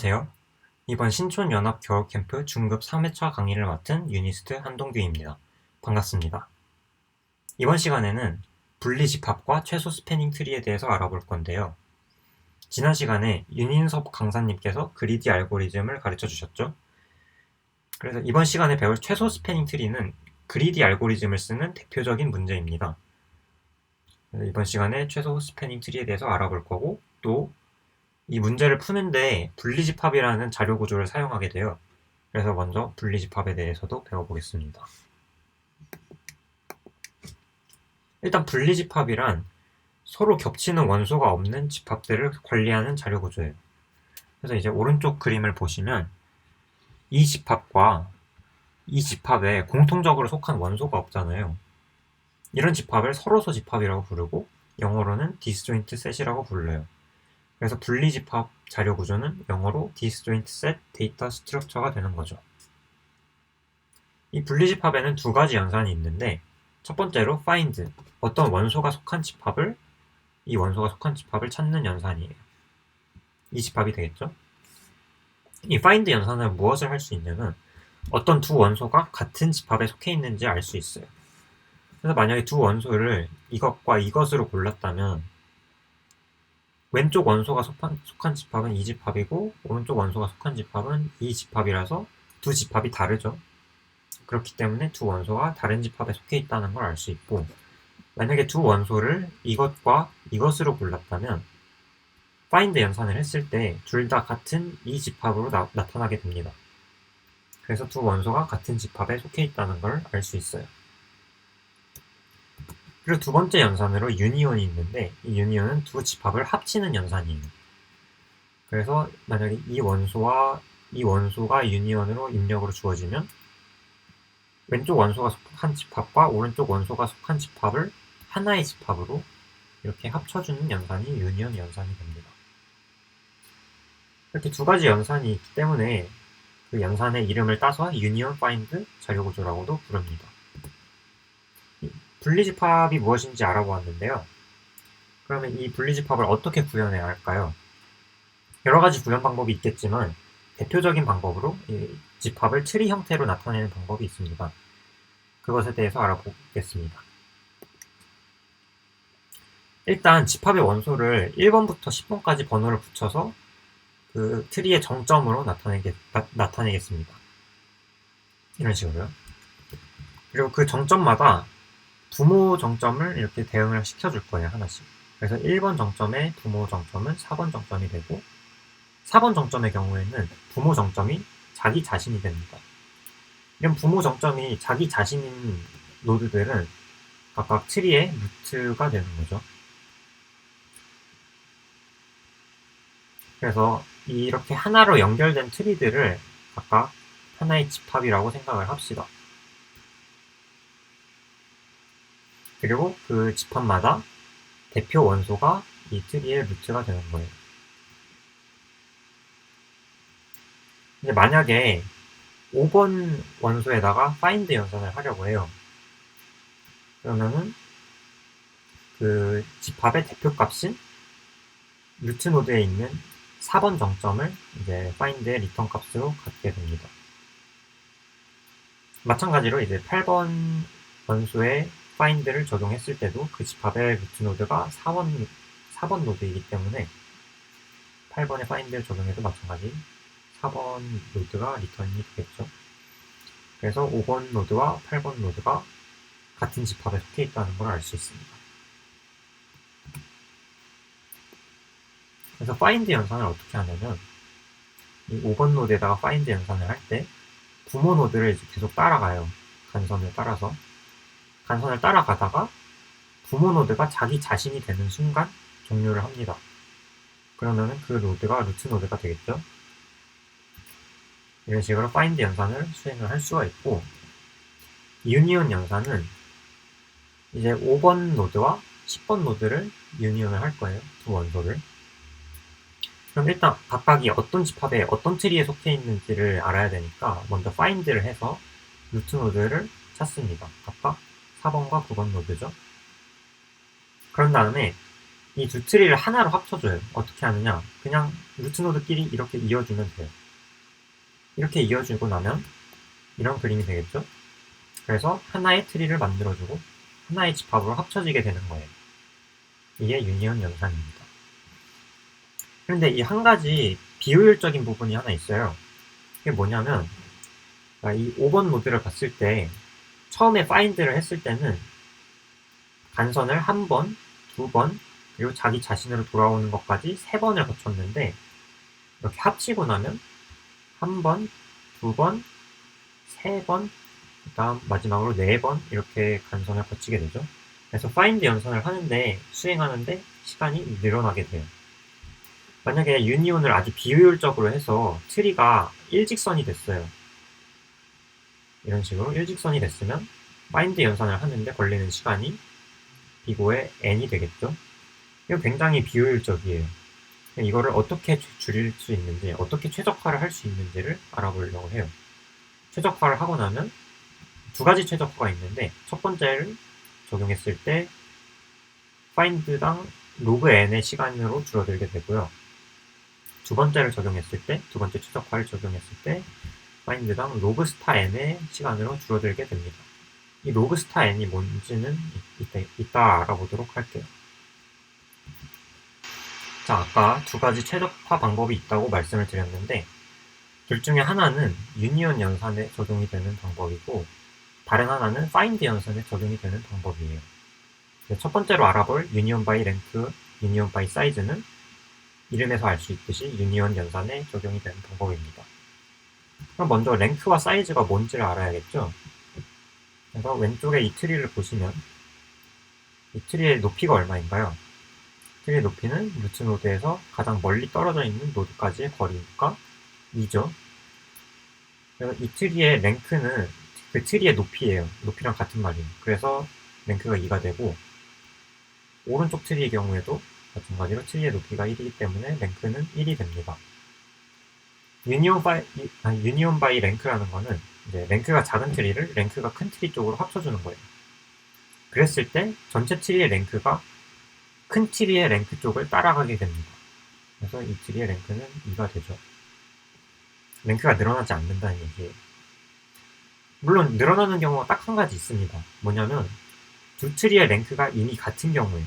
안녕하세요. 이번 신촌연합 겨울캠프 중급 3회차 강의를 맡은 유니스트 한동규입니다. 반갑습니다. 이번 시간에는 분리집합과 최소 스패닝 트리에 대해서 알아볼 건데요. 지난 시간에 윤인섭 강사님께서 그리디 알고리즘을 가르쳐 주셨죠. 그래서 이번 시간에 배울 최소 스패닝 트리는 그리디 알고리즘을 쓰는 대표적인 문제입니다. 그래서 이번 시간에 최소 스패닝 트리에 대해서 알아볼 거고, 또 이 문제를 푸는데 분리집합이라는 자료 구조를 사용하게 돼요. 그래서 먼저 분리집합에 대해서도 배워보겠습니다. 일단 분리집합이란 서로 겹치는 원소가 없는 집합들을 관리하는 자료 구조예요. 그래서 이제 오른쪽 그림을 보시면 이 집합과 이 집합에 공통적으로 속한 원소가 없잖아요. 이런 집합을 서로소 집합이라고 부르고 영어로는 disjoint set이라고 불러요. 그래서 분리집합 자료 구조는 영어로 disjoint set data structure가 되는 거죠. 이 분리집합에는 두 가지 연산이 있는데, 첫 번째로 find, 어떤 원소가 속한 집합을, 이 원소가 속한 집합을 찾는 연산이에요. 이 집합이 되겠죠? 이 find 연산은 무엇을 할 수 있냐면 어떤 두 원소가 같은 집합에 속해 있는지 알 수 있어요. 그래서 만약에 두 원소를 이것과 이것으로 골랐다면 왼쪽 원소가 속한 집합은 이 집합이고 오른쪽 원소가 속한 집합은 이 집합이라서 두 집합이 다르죠. 그렇기 때문에 두 원소가 다른 집합에 속해 있다는 걸 알 수 있고, 만약에 두 원소를 이것과 이것으로 골랐다면 find 연산을 했을 때 둘 다 같은 이 집합으로 나타나게 됩니다. 그래서 두 원소가 같은 집합에 속해 있다는 걸 알 수 있어요. 그리고 두 번째 연산으로 유니온이 있는데, 이 유니온은 두 집합을 합치는 연산이에요. 그래서 만약에 이 원소와 이 원소가 유니온으로 입력으로 주어지면 왼쪽 원소가 속한 집합과 오른쪽 원소가 속한 집합을 하나의 집합으로 이렇게 합쳐주는 연산이 유니온 연산이 됩니다. 이렇게 두 가지 연산이 있기 때문에 그 연산의 이름을 따서 유니온 파인드 자료구조라고도 부릅니다. 분리집합이 무엇인지 알아보았는데요. 그러면 이 분리집합을 어떻게 구현해야 할까요? 여러 가지 구현 방법이 있겠지만 대표적인 방법으로 이 집합을 트리 형태로 나타내는 방법이 있습니다. 그것에 대해서 알아보겠습니다. 일단 집합의 원소를 1번부터 10번까지 번호를 붙여서 그 트리의 정점으로 나타내겠습니다. 이런 식으로요. 그리고 그 정점마다 부모 정점을 이렇게 대응을 시켜줄 거예요, 하나씩. 그래서 1번 정점의 부모 정점은 4번 정점이 되고, 4번 정점의 경우에는 부모 정점이 자기 자신이 됩니다. 이런 부모 정점이 자기 자신인 노드들은 각각 트리의 루트가 되는 거죠. 그래서 이렇게 하나로 연결된 트리들을 각각 하나의 집합이라고 생각을 합시다. 그리고 그 집합마다 대표 원소가 이 트리의 루트가 되는 거예요. 이제 만약에 5번 원소에다가 find 연산을 하려고 해요. 그러면은 그 집합의 대표값인 루트 노드에 있는 4번 정점을 이제 find의 리턴 값으로 갖게 됩니다. 마찬가지로 이제 8번 원소에 find를 적용했을 때도 그 집합의 루트 노드가 4번 노드이기 때문에 8번에 find를 적용해도 마찬가지 4번 노드가 리턴이 되겠죠. 그래서 5번 노드와 8번 노드가 같은 집합에 속해 있다는 걸 알 수 있습니다. 그래서 find 연산을 어떻게 하냐면 이 5번 노드에다가 find 연산을 할 때 부모 노드를 이제 계속 따라가요. 간선을 따라서. 간선을 따라가다가 부모 노드가 자기 자신이 되는 순간 종료를 합니다. 그러면은 그 노드가 루트 노드가 되겠죠. 이런 식으로 find 연산을 수행을 할 수가 있고, 유니온 연산은 이제 5번 노드와 10번 노드를 유니온을 할 거예요. 두 원소를. 그럼 일단 각각이 어떤 집합에 어떤 트리에 속해 있는지를 알아야 되니까 먼저 find를 해서 루트 노드를 찾습니다. 각각 4번과 9번 노드죠. 그런 다음에 이 두 트리를 하나로 합쳐줘요. 어떻게 하느냐? 그냥 루트 노드끼리 이렇게 이어주면 돼요. 이렇게 이어주고 나면 이런 그림이 되겠죠? 그래서 하나의 트리를 만들어주고 하나의 집합으로 합쳐지게 되는 거예요. 이게 유니온 연산입니다. 그런데 이 한 가지 비효율적인 부분이 하나 있어요. 그게 뭐냐면 이 5번 노드를 봤을 때 처음에 find를 했을 때는 간선을 한 번, 두 번, 그리고 자기 자신으로 돌아오는 것까지 3번을 거쳤는데 이렇게 합치고 나면 한 번, 두 번, 3번, 그 다음 마지막으로 4번 이렇게 간선을 거치게 되죠. 그래서 find 연산을 하는데 수행하는데 시간이 늘어나게 돼요. 만약에 유니온을 아주 비효율적으로 해서 트리가 일직선이 됐어요. 이런 식으로 일직선이 됐으면 find 연산을 하는데 걸리는 시간이 이거의 n이 되겠죠. 이거 굉장히 비효율적이에요. 이거를 어떻게 줄일 수 있는지, 어떻게 최적화를 할 수 있는지를 알아보려고 해요. 최적화를 하고 나면 두 가지 최적화가 있는데 첫 번째를 적용했을 때 find당 log n의 시간으로 줄어들게 되고요. 두 번째를 적용했을 때, 두 번째 최적화를 적용했을 때 find당 log star n의 시간으로 줄어들게 됩니다. 이 log star n이 뭔지는 이따 알아보도록 할게요. 자, 아까 두 가지 최적화 방법이 있다고 말씀을 드렸는데 둘 중에 하나는 유니온 연산에 적용이 되는 방법이고 다른 하나는 find 연산에 적용이 되는 방법이에요. 첫 번째로 알아볼 유니온 바이 랭크, 유니온 바이 사이즈는 이름에서 알 수 있듯이 유니온 연산에 적용이 되는 방법입니다. 그럼 먼저 랭크와 사이즈가 뭔지를 알아야겠죠? 그래서 왼쪽에 이 트리를 보시면 이 트리의 높이가 얼마인가요? 트리의 높이는 루트 노드에서 가장 멀리 떨어져 있는 노드까지의 거리니까 2죠. 그래서 이 트리의 랭크는 그 트리의 높이예요. 높이랑 같은 말이에요. 그래서 랭크가 2가 되고 오른쪽 트리의 경우에도 마찬가지로 트리의 높이가 1이기 때문에 랭크는 1이 됩니다. 유니온 바이 랭크라는 거는 이제 랭크가 작은 트리를 랭크가 큰 트리 쪽으로 합쳐주는 거예요. 그랬을 때 전체 트리의 랭크가 큰 트리의 랭크 쪽을 따라가게 됩니다. 그래서 이 트리의 랭크는 2가 되죠. 랭크가 늘어나지 않는다는 얘기예요. 물론 늘어나는 경우가 딱 한 가지 있습니다. 뭐냐면 두 트리의 랭크가 이미 같은 경우일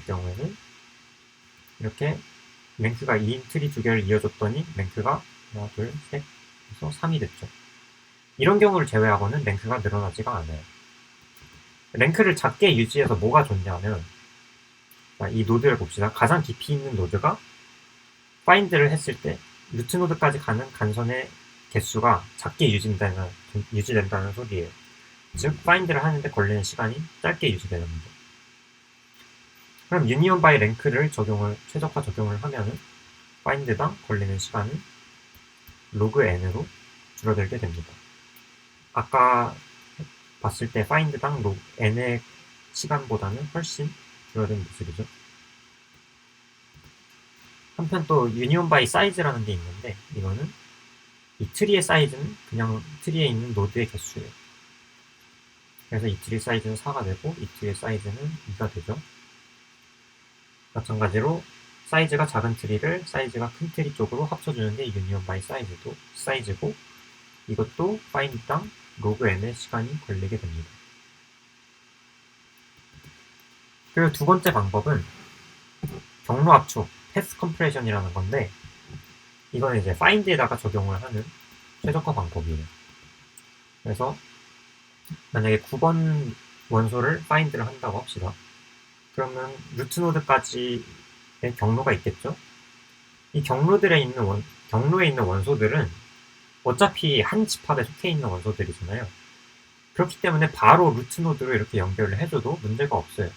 경우에는 이렇게 랭크가 2인 트리 두 개를 이어줬더니 랭크가 하나, 둘, 셋 해서 3이 됐죠. 이런 경우를 제외하고는 랭크가 늘어나지가 않아요. 랭크를 작게 유지해서 뭐가 좋냐면 이 노드를 봅시다. 가장 깊이 있는 노드가 find를 했을 때 루트 노드까지 가는 간선의 개수가 작게 유지된다는 소리예요. 즉 find를 하는데 걸리는 시간이 짧게 유지되는 거죠. 그럼 유니온 바이 랭크를 최적화 적용을 하면은 find당 걸리는 시간은 log n으로 줄어들게 됩니다. 아까 봤을 때 find당 log n의 시간보다는 훨씬 줄어든 모습이죠. 한편 또 유니온 바이 사이즈라는 게 있는데 이거는 이 트리의 사이즈는 그냥 트리에 있는 노드의 개수예요. 그래서 이 트리 사이즈는 4가 되고 이 트리의 사이즈는 2가 되죠. 마찬가지로 사이즈가 작은 트리를 사이즈가 큰 트리 쪽으로 합쳐주는 게 유니온 바이 사이즈고 이것도 find당 log n의 시간이 걸리게 됩니다. 그리고 두 번째 방법은 경로 압축, 패스 컴프레션이라는 건데 이거는 이제 find에다가 적용을 하는 최적화 방법이에요. 그래서 만약에 9번 원소를 find를 한다고 합시다. 그러면 루트 노드까지의 경로가 있겠죠? 이 경로에 있는 원소들은 어차피 한 집합에 속해 있는 원소들이잖아요. 그렇기 때문에 바로 루트 노드로 이렇게 연결을 해줘도 문제가 없어요.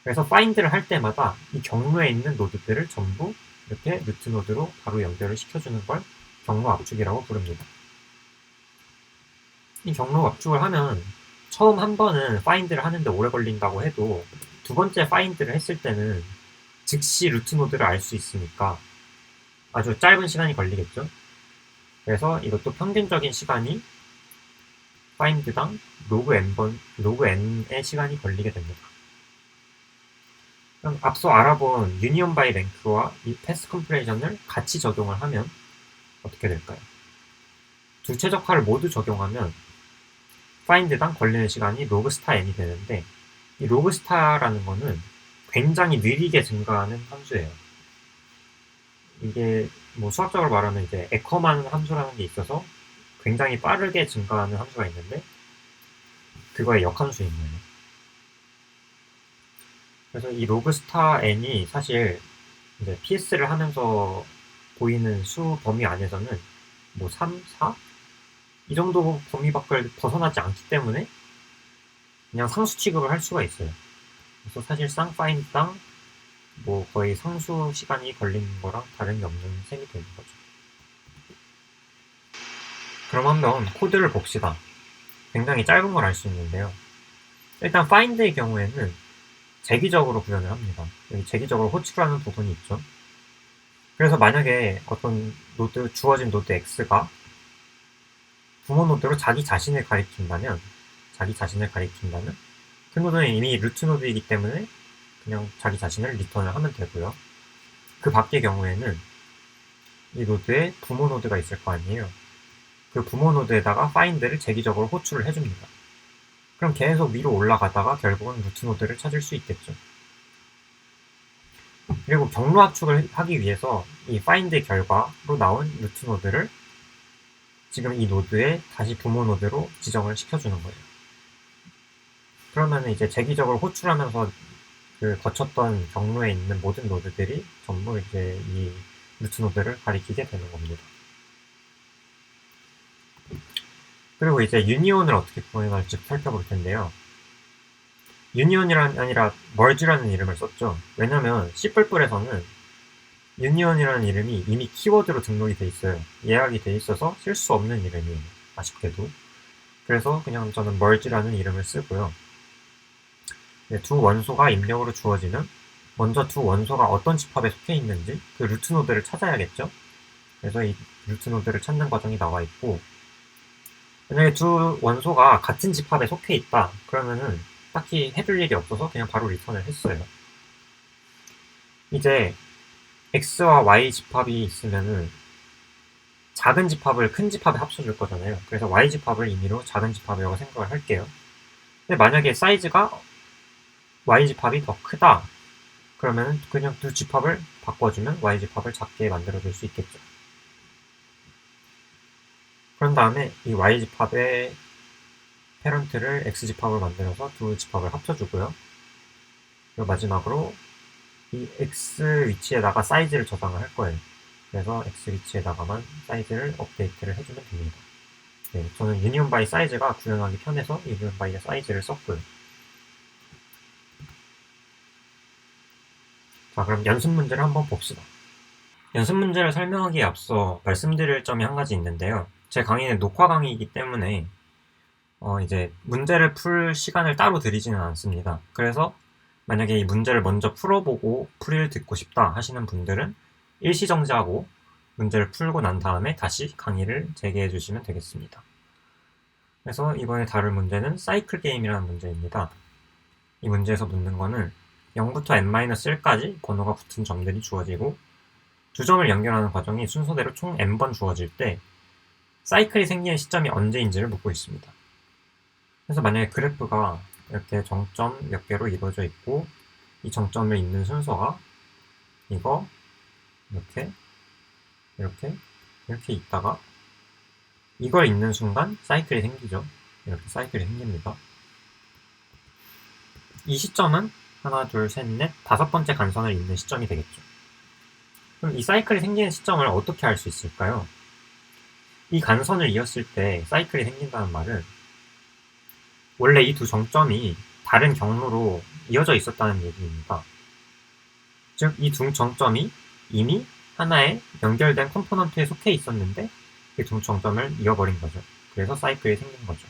그래서 find를 할 때마다 이 경로에 있는 노드들을 전부 이렇게 루트 노드로 바로 연결을 시켜주는 걸 경로 압축이라고 부릅니다. 이 경로 압축을 하면 처음 한 번은 find를 하는데 오래 걸린다고 해도 두 번째 find를 했을 때는 즉시 루트 노드를 알 수 있으니까 아주 짧은 시간이 걸리겠죠. 그래서 이것도 평균적인 시간이 find당 로그 n의 시간이 걸리게 됩니다. 그럼 앞서 알아본 유니온 바이 랭크와 이 패스 컴프레이션을 같이 적용을 하면 어떻게 될까요? 두 최적화를 모두 적용하면 find당 걸리는 시간이 로그 스타 n이 되는데, 이 로그 스타라는 거는 굉장히 느리게 증가하는 함수예요. 이게 뭐 수학적으로 말하면 이제 에커만 함수라는 게 있어서 굉장히 빠르게 증가하는 함수가 있는데, 그거의 역함수인 거예요. 그래서 이 로그 스타 n이 사실 이제 PS를 하면서 보이는 수 범위 안에서는 뭐 3, 4? 이 정도 범위 밖을 벗어나지 않기 때문에 그냥 상수 취급을 할 수가 있어요. 그래서 사실 쌍파인당 뭐 거의 상수 시간이 걸리는 거랑 다름이 없는 셈이 되는 거죠. 그럼 한번 코드를 봅시다. 굉장히 짧은 걸 알 수 있는데요. 일단 find의 경우에는 재기적으로 구현을 합니다. 여기 재기적으로 호출하는 부분이 있죠. 그래서 만약에 어떤 주어진 노드 x가 부모 노드로 자기 자신을 가리킨다면 그 노드는 이미 루트 노드이기 때문에 그냥 자기 자신을 리턴을 하면 되고요. 그 밖의 경우에는 이 노드에 부모 노드가 있을 거 아니에요. 그 부모 노드에다가 find를 재기적으로 호출을 해줍니다. 그럼 계속 위로 올라가다가 결국은 루트 노드를 찾을 수 있겠죠. 그리고 경로 압축을 하기 위해서 이 find의 결과로 나온 루트 노드를 지금 이 노드에 다시 부모 노드로 지정을 시켜주는 거예요. 그러면 이제 재기적으로 호출하면서 그 거쳤던 경로에 있는 모든 노드들이 전부 이제 이 루트 노드를 가리키게 되는 겁니다. 그리고 이제 유니온을 어떻게 구현할지 살펴볼 텐데요. 유니온이란 아니라 멀지라는 이름을 썼죠. 왜냐면 C++에서는 유니온이라는 이름이 이미 키워드로 등록이 돼 있어요. 예약이 돼 있어서 쓸 수 없는 이름이에요. 아쉽게도. 그래서 그냥 저는 멀지라는 이름을 쓰고요. 두 원소가 입력으로 주어지는, 먼저 두 원소가 어떤 집합에 속해 있는지 그 루트 노드를 찾아야겠죠. 그래서 이 루트 노드를 찾는 과정이 나와 있고, 만약에 두 원소가 같은 집합에 속해 있다 그러면은 딱히 해줄 일이 없어서 그냥 바로 리턴을 했어요. 이제 x와 y 집합이 있으면은 작은 집합을 큰 집합에 합쳐줄 거잖아요. 그래서 y 집합을 임의로 작은 집합이라고 생각을 할게요. 근데 만약에 사이즈가 y 집합이 더 크다 그러면 그냥 두 집합을 바꿔주면 y 집합을 작게 만들어줄 수 있겠죠. 그런 다음에 이 y 집합의 패런트를 x 집합을 만들어서 두 집합을 합쳐주고요. 그리고 마지막으로 이 x 위치에다가 사이즈를 저장을 할 거예요. 그래서 x 위치에다가만 사이즈를 업데이트를 해주면 됩니다. 네, 저는 유니온 바이 사이즈가 구현하기 편해서 유니온 바이 사이즈를 썼고요. 자, 그럼 연습 문제를 한번 봅시다. 연습 문제를 설명하기에 앞서 말씀드릴 점이 한 가지 있는데요. 제 강의는 녹화 강의이기 때문에 이제 문제를 풀 시간을 따로 드리지는 않습니다. 그래서 만약에 이 문제를 먼저 풀어보고 풀이를 듣고 싶다 하시는 분들은 일시정지하고 문제를 풀고 난 다음에 다시 강의를 재개해 주시면 되겠습니다. 그래서 이번에 다룰 문제는 사이클 게임이라는 문제입니다. 이 문제에서 묻는 거는 0부터 n-1까지 번호가 붙은 점들이 주어지고 두 점을 연결하는 과정이 순서대로 총 n번 주어질 때 사이클이 생기는 시점이 언제인지를 묻고 있습니다. 그래서 만약에 그래프가 이렇게 정점 몇 개로 이루어져 있고 이 정점을 잇는 순서가 이거 이렇게 있다가 이걸 잇는 순간 사이클이 생기죠. 이렇게 사이클이 생깁니다. 이 시점은 하나, 둘, 셋, 넷, 다섯 번째 간선을 잇는 시점이 되겠죠. 그럼 이 사이클이 생기는 시점을 어떻게 알 수 있을까요? 이 간선을 이었을 때 사이클이 생긴다는 말은 원래 이 두 정점이 다른 경로로 이어져 있었다는 얘기입니다. 즉, 이 두 정점이 이미 하나의 연결된 컴포넌트에 속해 있었는데 그 두 정점을 이어버린 거죠. 그래서 사이클이 생긴 거죠.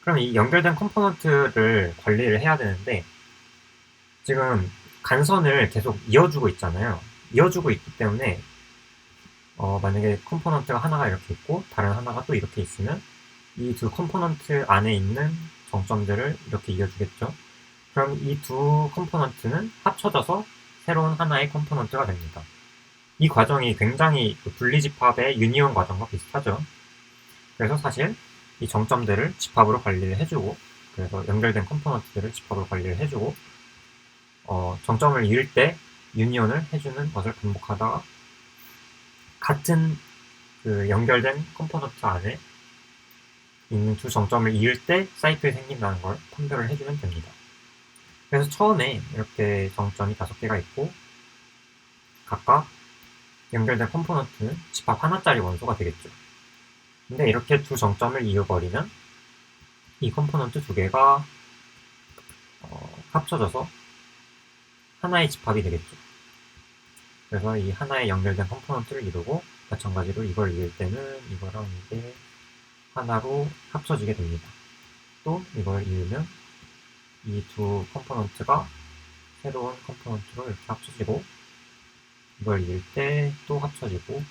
그럼 이 연결된 컴포넌트를 관리를 해야 되는데 지금 간선을 계속 이어주고 있잖아요. 이어주고 있기 때문에 만약에 컴포넌트가 하나가 이렇게 있고 다른 하나가 또 이렇게 있으면 이 두 컴포넌트 안에 있는 정점들을 이렇게 이어주겠죠. 그럼 이 두 컴포넌트는 합쳐져서 새로운 하나의 컴포넌트가 됩니다. 이 과정이 굉장히 분리집합의 유니온 과정과 비슷하죠. 그래서 사실 이 정점들을 집합으로 관리를 해주고, 그래서 연결된 컴포넌트들을 집합으로 관리를 해주고, 정점을 이을 때 유니온을 해주는 것을 반복하다가 같은 그 연결된 컴포넌트 안에 있는 두 정점을 이을 때 사이클이 생긴다는 걸 판별을 해주면 됩니다. 그래서 처음에 이렇게 정점이 5개가 있고 각각 연결된 컴포넌트는 집합 하나짜리 원소가 되겠죠. 근데 이렇게 두 정점을 이어버리면 이 컴포넌트 2개가 합쳐져서 하나의 집합이 되겠죠. 그래서 이 하나의 연결된 컴포넌트를 이루고 마찬가지로 이걸 이을 때는 이거랑 이게 하나로 합쳐지게 됩니다. 또 이걸 이으면 이 두 컴포넌트가 새로운 컴포넌트로 이렇게 합쳐지고 이걸 이을 때 또 합쳐지고,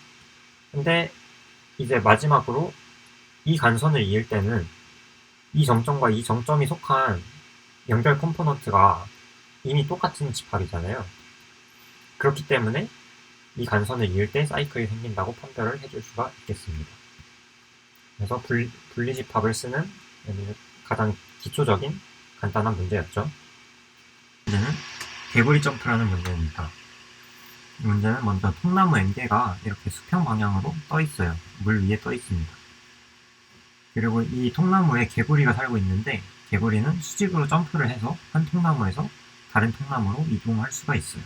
근데 이제 마지막으로 이 간선을 이을 때는 이 정점과 이 정점이 속한 연결 컴포넌트가 이미 똑같은 집합이잖아요. 그렇기 때문에 이 간선을 이을 때 사이클이 생긴다고 판별을 해줄 수가 있겠습니다. 그래서 분리집합을 쓰는 가장 기초적인 간단한 문제였죠. 문제는 개구리 점프라는 문제입니다. 이 문제는 먼저 통나무 N개가 이렇게 수평 방향으로 떠 있어요. 물 위에 떠 있습니다. 그리고 이 통나무에 개구리가 살고 있는데 개구리는 수직으로 점프를 해서 한 통나무에서 다른 통나무로 이동할 수가 있어요.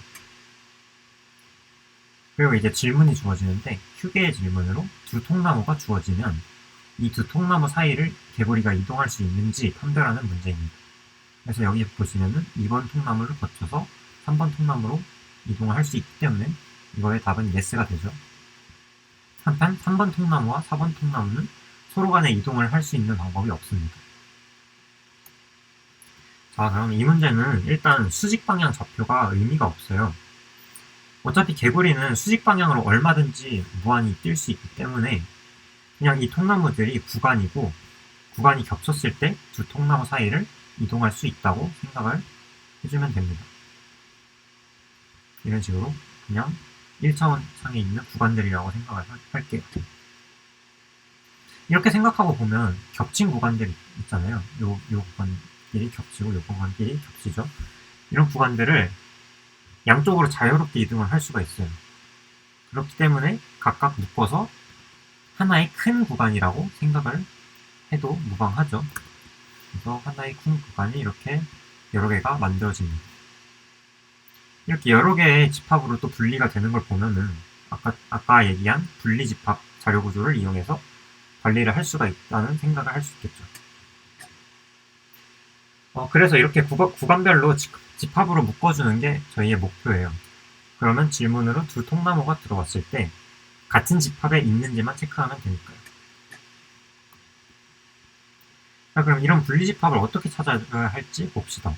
그리고 이제 질문이 주어지는데 휴게의 질문으로 두 통나무가 주어지면 이 두 통나무 사이를 개구리가 이동할 수 있는지 판별하는 문제입니다. 그래서 여기 보시면은 2번 통나무를 거쳐서 3번 통나무로 이동을 할 수 있기 때문에 이거의 답은 yes가 되죠. 한편 3번 통나무와 4번 통나무는 서로 간에 이동을 할 수 있는 방법이 없습니다. 자, 그럼 이 문제는 일단 수직 방향 좌표가 의미가 없어요. 어차피 개구리는 수직 방향으로 얼마든지 무한히 뛸 수 있기 때문에 그냥 이 통나무들이 구간이고 구간이 겹쳤을 때 두 통나무 사이를 이동할 수 있다고 생각을 해주면 됩니다. 이런 식으로 그냥 1차원 상에 있는 구간들이라고 생각을 할게요. 이렇게 생각하고 보면 겹친 구간들이 있잖아요. 요 구간끼리 겹치고 요 구간끼리 겹치죠. 이런 구간들을 양쪽으로 자유롭게 이동을 할 수가 있어요. 그렇기 때문에 각각 묶어서 하나의 큰 구간이라고 생각을 해도 무방하죠. 그래서 하나의 큰 구간이 이렇게 여러 개가 만들어집니다. 이렇게 여러 개의 집합으로 또 분리가 되는 걸 보면은 아까 얘기한 분리집합 자료구조를 이용해서 관리를 할 수가 있다는 생각을 할 수 있겠죠. 그래서 이렇게 구간별로 집합으로 묶어주는 게 저희의 목표예요. 그러면 질문으로 두 통나무가 들어왔을 때 같은 집합에 있는지만 체크하면 되니까요. 자, 그럼 이런 분리집합을 어떻게 찾아야 할지 봅시다.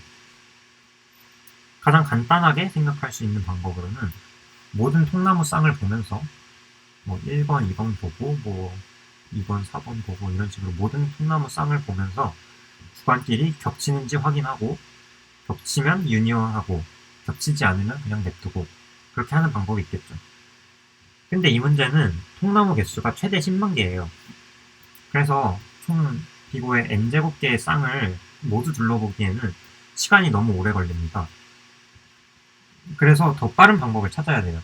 가장 간단하게 생각할 수 있는 방법으로는 모든 통나무 쌍을 보면서 1번, 2번 보고 2번, 4번 보고 이런 식으로 모든 통나무 쌍을 보면서 구간끼리 겹치는지 확인하고 겹치면 유니온하고 겹치지 않으면 그냥 냅두고 그렇게 하는 방법이 있겠죠. 근데 이 문제는 통나무 개수가 최대 10만 개예요. 그래서 총 비고의 n제곱 개의 쌍을 모두 둘러보기에는 시간이 너무 오래 걸립니다. 그래서 더 빠른 방법을 찾아야 돼요.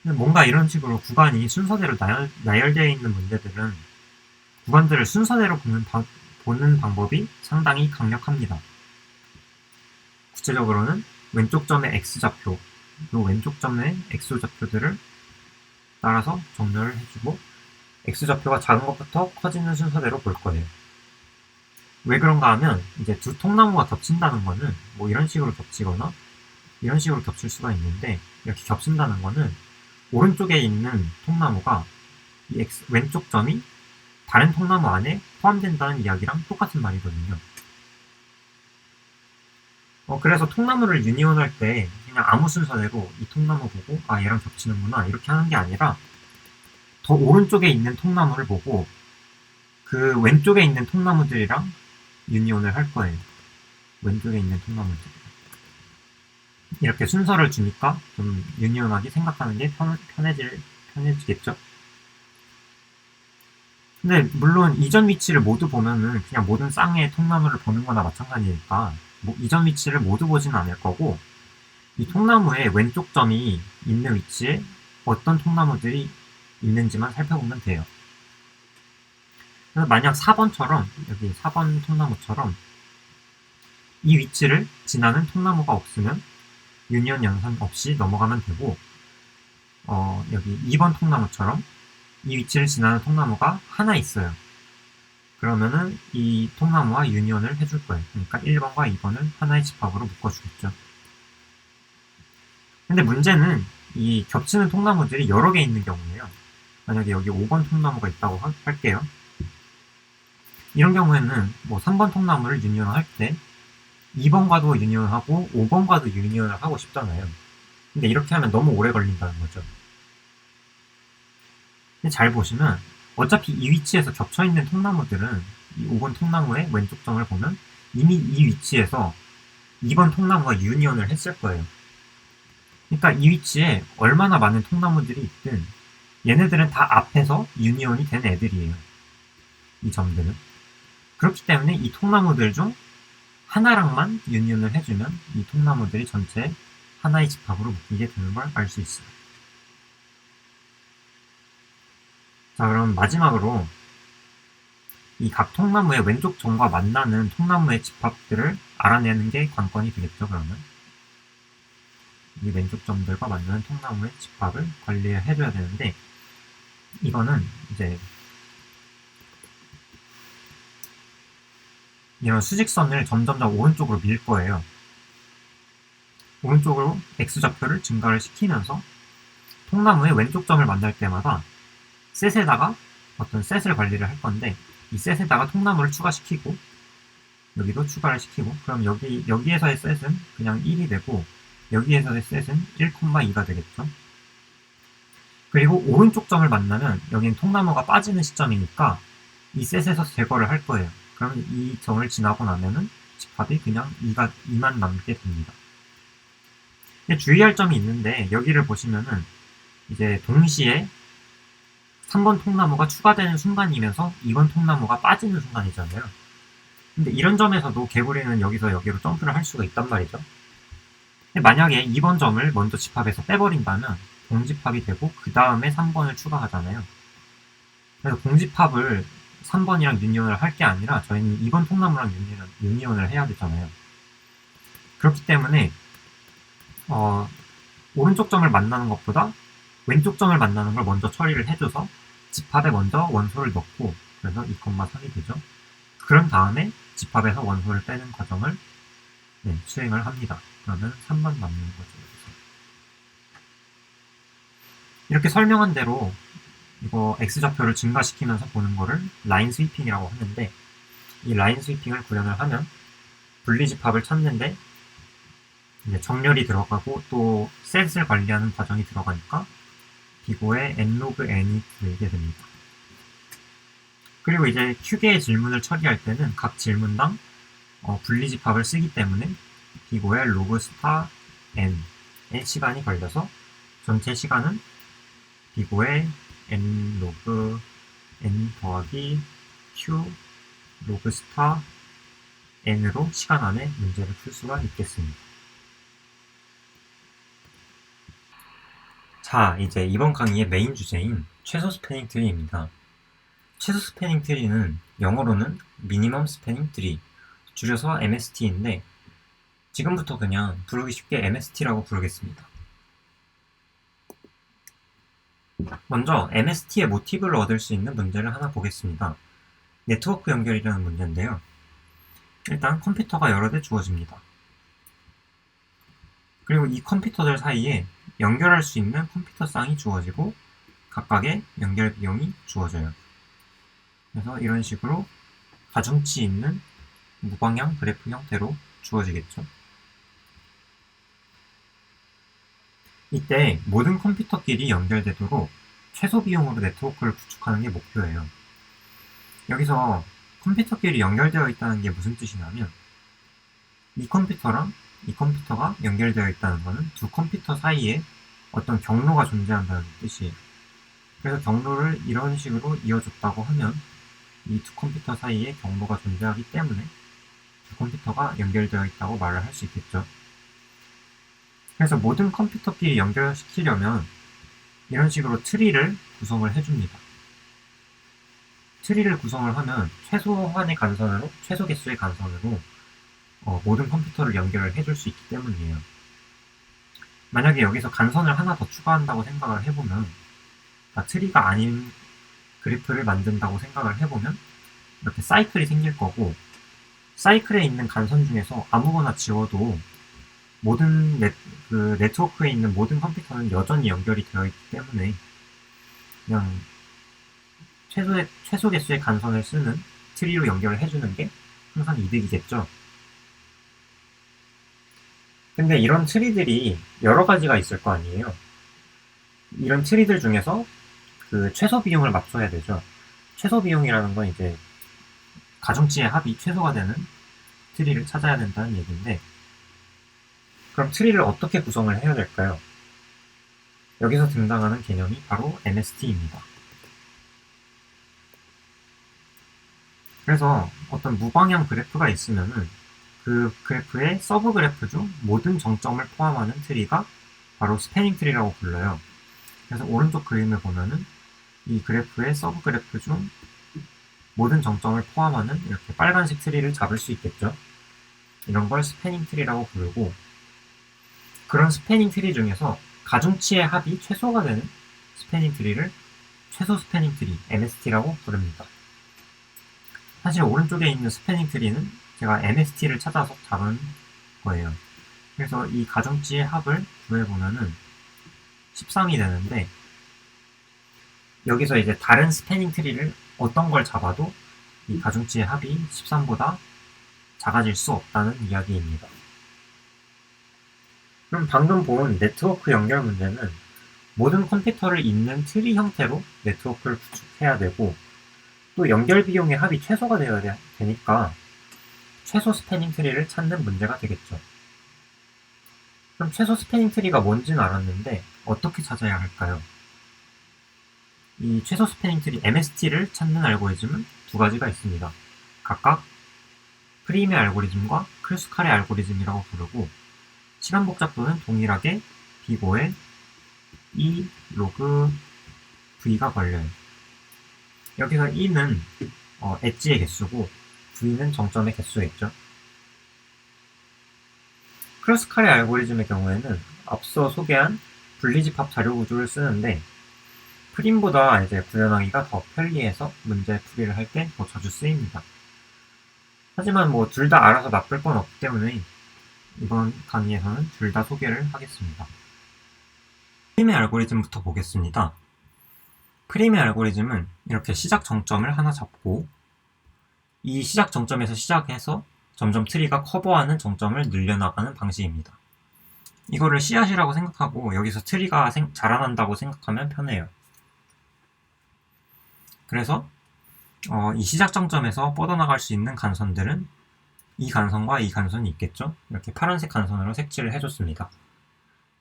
뭔가 이런 식으로 구간이 순서대로 나열되어 있는 문제들은 구간들을 순서대로 보는 방법이 상당히 강력합니다. 구체적으로는 왼쪽 점의 x좌표, 요 왼쪽 점의 x좌표들을 따라서 정렬을 해주고 x좌표가 작은 것부터 커지는 순서대로 볼 거예요. 왜 그런가 하면 이제 두 통나무가 겹친다는 거는 이런 식으로 겹치거나 이런 식으로 겹칠 수가 있는데 이렇게 겹친다는 거는 오른쪽에 있는 통나무가 이 왼쪽 점이 다른 통나무 안에 포함된다는 이야기랑 똑같은 말이거든요. 그래서 통나무를 유니온할 때 그냥 아무 순서대로 이 통나무 보고 얘랑 겹치는구나 이렇게 하는 게 아니라 더 오른쪽에 있는 통나무를 보고 그 왼쪽에 있는 통나무들이랑 유니온을 할 거예요. 왼쪽에 있는 통나무들. 이렇게 순서를 주니까 좀 유니온하게 생각하는 게 편해지겠죠? 근데 물론 이전 위치를 모두 보면은 그냥 모든 쌍의 통나무를 보는 거나 마찬가지니까 이전 위치를 모두 보지는 않을 거고, 이 통나무의 왼쪽 점이 있는 위치에 어떤 통나무들이 있는지만 살펴보면 돼요. 그래서 만약 4번처럼 여기 4번 통나무처럼 이 위치를 지나는 통나무가 없으면 유니온 연산 없이 넘어가면 되고, 여기 2번 통나무처럼 이 위치를 지나는 통나무가 하나 있어요. 그러면은 이 통나무와 유니온을 해줄 거예요. 그러니까 1번과 2번을 하나의 집합으로 묶어주겠죠. 근데 문제는 이 겹치는 통나무들이 여러 개 있는 경우예요. 만약에 여기 5번 통나무가 있다고 할게요. 이런 경우에는 뭐 3번 통나무를 유니온할 때 2번과도 유니온하고 5번과도 유니온을 하고 싶잖아요. 근데 이렇게 하면 너무 오래 걸린다는 거죠. 근데 잘 보시면 어차피 이 위치에서 겹쳐있는 통나무들은 이 5번 통나무의 왼쪽 점을 보면 이미 이 위치에서 2번 통나무가 유니온을 했을 거예요. 그러니까 이 위치에 얼마나 많은 통나무들이 있든 얘네들은 다 앞에서 유니온이 된 애들이에요. 이 점들은. 그렇기 때문에 이 통나무들 중 하나랑만 유니온을 해주면 이 통나무들이 전체 하나의 집합으로 묶이게 되는 걸 알 수 있어요. 자, 그럼 마지막으로 이 각 통나무의 왼쪽 점과 만나는 통나무의 집합들을 알아내는 게 관건이 되겠죠, 그러면. 이 왼쪽 점들과 만나는 통나무의 집합을 관리해줘야 되는데, 이거는 이제 이런 수직선을 점점점 오른쪽으로 밀 거예요. 오른쪽으로 X좌표를 증가를 시키면서 통나무의 왼쪽 점을 만날 때마다 셋에다가 어떤 셋을 관리를 할 건데, 이 셋에다가 통나무를 추가시키고 여기도 추가를 시키고, 그럼 여기에서의 셋은 그냥 1이 되고 여기에서의 셋은 1,2가 되겠죠. 그리고 오른쪽 점을 만나면 여기는 통나무가 빠지는 시점이니까 이 셋에서 제거를 할 거예요. 그러면 이 점을 지나고 나면은 집합이 그냥 2만 남게 됩니다. 주의할 점이 있는데, 여기를 보시면은 이제 동시에 3번 통나무가 추가되는 순간이면서 2번 통나무가 빠지는 순간이잖아요. 근데 이런 점에서도 개구리는 여기서 여기로 점프를 할 수가 있단 말이죠. 근데 만약에 2번 점을 먼저 집합해서 빼버린다면 공집합이 되고 그 다음에 3번을 추가하잖아요. 그래서 공집합을 3번이랑 유니온을 할 게 아니라 저희는 2번 통나무랑 유니온을 해야 되잖아요. 그렇기 때문에 오른쪽 점을 만나는 것보다 왼쪽 점을 만나는 걸 먼저 처리를 해줘서 집합에 먼저 원소를 넣고, 그래서 2,3이 되죠. 그런 다음에 집합에서 원소를 빼는 과정을 수행을 합니다. 그러면 3번 남는 거죠. 이렇게 설명한 대로 이거 X좌표를 증가시키면서 보는 거를 라인 스위핑이라고 하는데, 이 라인 스위핑을 구현을 하면 분리집합을 찾는데 이제 정렬이 들어가고 또 셋을 관리하는 과정이 들어가니까 비고에 n로그 n이 들게 됩니다. 그리고 이제 Q개의 질문을 처리할 때는 각 질문당 분리집합을 쓰기 때문에 비고에 로그 스타 n의 시간이 걸려서 전체 시간은 비고에 n 로그 n 더하기 q 로그 스타 n으로 시간 안에 문제를 풀 수가 있겠습니다. 자, 이제 이번 강의의 메인 주제인 최소 스패닝 트리입니다. 최소 스패닝 트리는 영어로는 미니멈 스패닝 트리, 줄여서 MST인데 지금부터 그냥 부르기 쉽게 MST라고 부르겠습니다. 먼저 MST의 모티브를 얻을 수 있는 문제를 하나 보겠습니다. 네트워크 연결이라는 문제인데요. 일단 컴퓨터가 여러 대 주어집니다. 그리고 이 컴퓨터들 사이에 연결할 수 있는 컴퓨터 쌍이 주어지고 각각의 연결 비용이 주어져요. 그래서 이런 식으로 가중치 있는 무방향 그래프 형태로 주어지겠죠. 이때 모든 컴퓨터끼리 연결되도록 최소 비용으로 네트워크를 구축하는 게 목표예요. 여기서 컴퓨터끼리 연결되어 있다는 게 무슨 뜻이냐면 이 컴퓨터랑 이 컴퓨터가 연결되어 있다는 것은 두 컴퓨터 사이에 어떤 경로가 존재한다는 뜻이에요. 그래서 경로를 이런 식으로 이어줬다고 하면 이 두 컴퓨터 사이에 경로가 존재하기 때문에 두 컴퓨터가 연결되어 있다고 말을 할 수 있겠죠. 그래서 모든 컴퓨터끼리 연결시키려면 이런 식으로 트리를 구성을 해줍니다. 트리를 구성을 하면 최소한의 간선으로, 최소 개수의 간선으로 모든 컴퓨터를 연결을 해줄 수 있기 때문이에요. 만약에 여기서 간선을 하나 더 추가한다고 생각을 해보면, 그러니까 트리가 아닌 그래프를 만든다고 생각을 해보면 이렇게 사이클이 생길 거고, 사이클에 있는 간선 중에서 아무거나 지워도 모든 네트워크에 있는 모든 컴퓨터는 여전히 연결이 되어 있기 때문에 그냥 최소 개수의 간선을 쓰는 트리로 연결을 해주는 게 항상 이득이겠죠. 근데 이런 트리들이 여러 가지가 있을 거 아니에요. 이런 트리들 중에서 그 최소 비용을 맞춰야 되죠. 최소 비용이라는 건 이제 가중치의 합이 최소가 되는 트리를 찾아야 된다는 얘기인데, 그럼 트리를 어떻게 구성을 해야 될까요? 여기서 등장하는 개념이 바로 MST입니다. 그래서 어떤 무방향 그래프가 있으면은 그 그래프의 서브 그래프 중 모든 정점을 포함하는 트리가 바로 스패닝 트리라고 불러요. 그래서 오른쪽 그림을 보면은 이 그래프의 서브 그래프 중 모든 정점을 포함하는 이렇게 빨간색 트리를 잡을 수 있겠죠. 이런 걸 스패닝 트리라고 부르고, 그런 스패닝 트리 중에서 가중치의 합이 최소가 되는 스패닝 트리를 최소 스패닝 트리, MST라고 부릅니다. 사실 오른쪽에 있는 스패닝 트리는 제가 MST를 찾아서 잡은 거예요. 그래서 이 가중치의 합을 구해보면은 13이 되는데, 여기서 이제 다른 스패닝 트리를 어떤 걸 잡아도 이 가중치의 합이 13보다 작아질 수 없다는 이야기입니다. 그럼 방금 본 네트워크 연결 문제는 모든 컴퓨터를 잇는 트리 형태로 네트워크를 구축해야 되고, 또 연결 비용의 합이 최소가 되어야 되니까 최소 스패닝 트리를 찾는 문제가 되겠죠. 그럼 최소 스패닝 트리가 뭔지는 알았는데 어떻게 찾아야 할까요? 이 최소 스패닝 트리 MST를 찾는 알고리즘은 두 가지가 있습니다. 각각 프림의 알고리즘과 크루스칼의 알고리즘이라고 부르고, 시간 복잡도는 동일하게 B5에 E 로그 V가 걸려요. 여기서 E는 엣지의 개수고 V는 정점의 개수겠죠. 크루스칼의 알고리즘의 경우에는 앞서 소개한 분리집합 자료구조를 쓰는데, 프림보다 이제 구현하기가 더 편리해서 문제 풀이를 할 때 더 자주 쓰입니다. 하지만 뭐 둘 다 알아서 나쁠 건 없기 때문에 이번 강의에서는 둘 다 소개를 하겠습니다. 프림의 알고리즘부터 보겠습니다. 프림의 알고리즘은 이렇게 시작 정점을 하나 잡고 이 시작 정점에서 시작해서 점점 트리가 커버하는 정점을 늘려나가는 방식입니다. 이거를 씨앗이라고 생각하고 여기서 트리가 자라난다고 생각하면 편해요. 그래서 이 시작 정점에서 뻗어나갈 수 있는 간선들은 이 간선과 이 간선이 있겠죠? 이렇게 파란색 간선으로 색칠을 해줬습니다.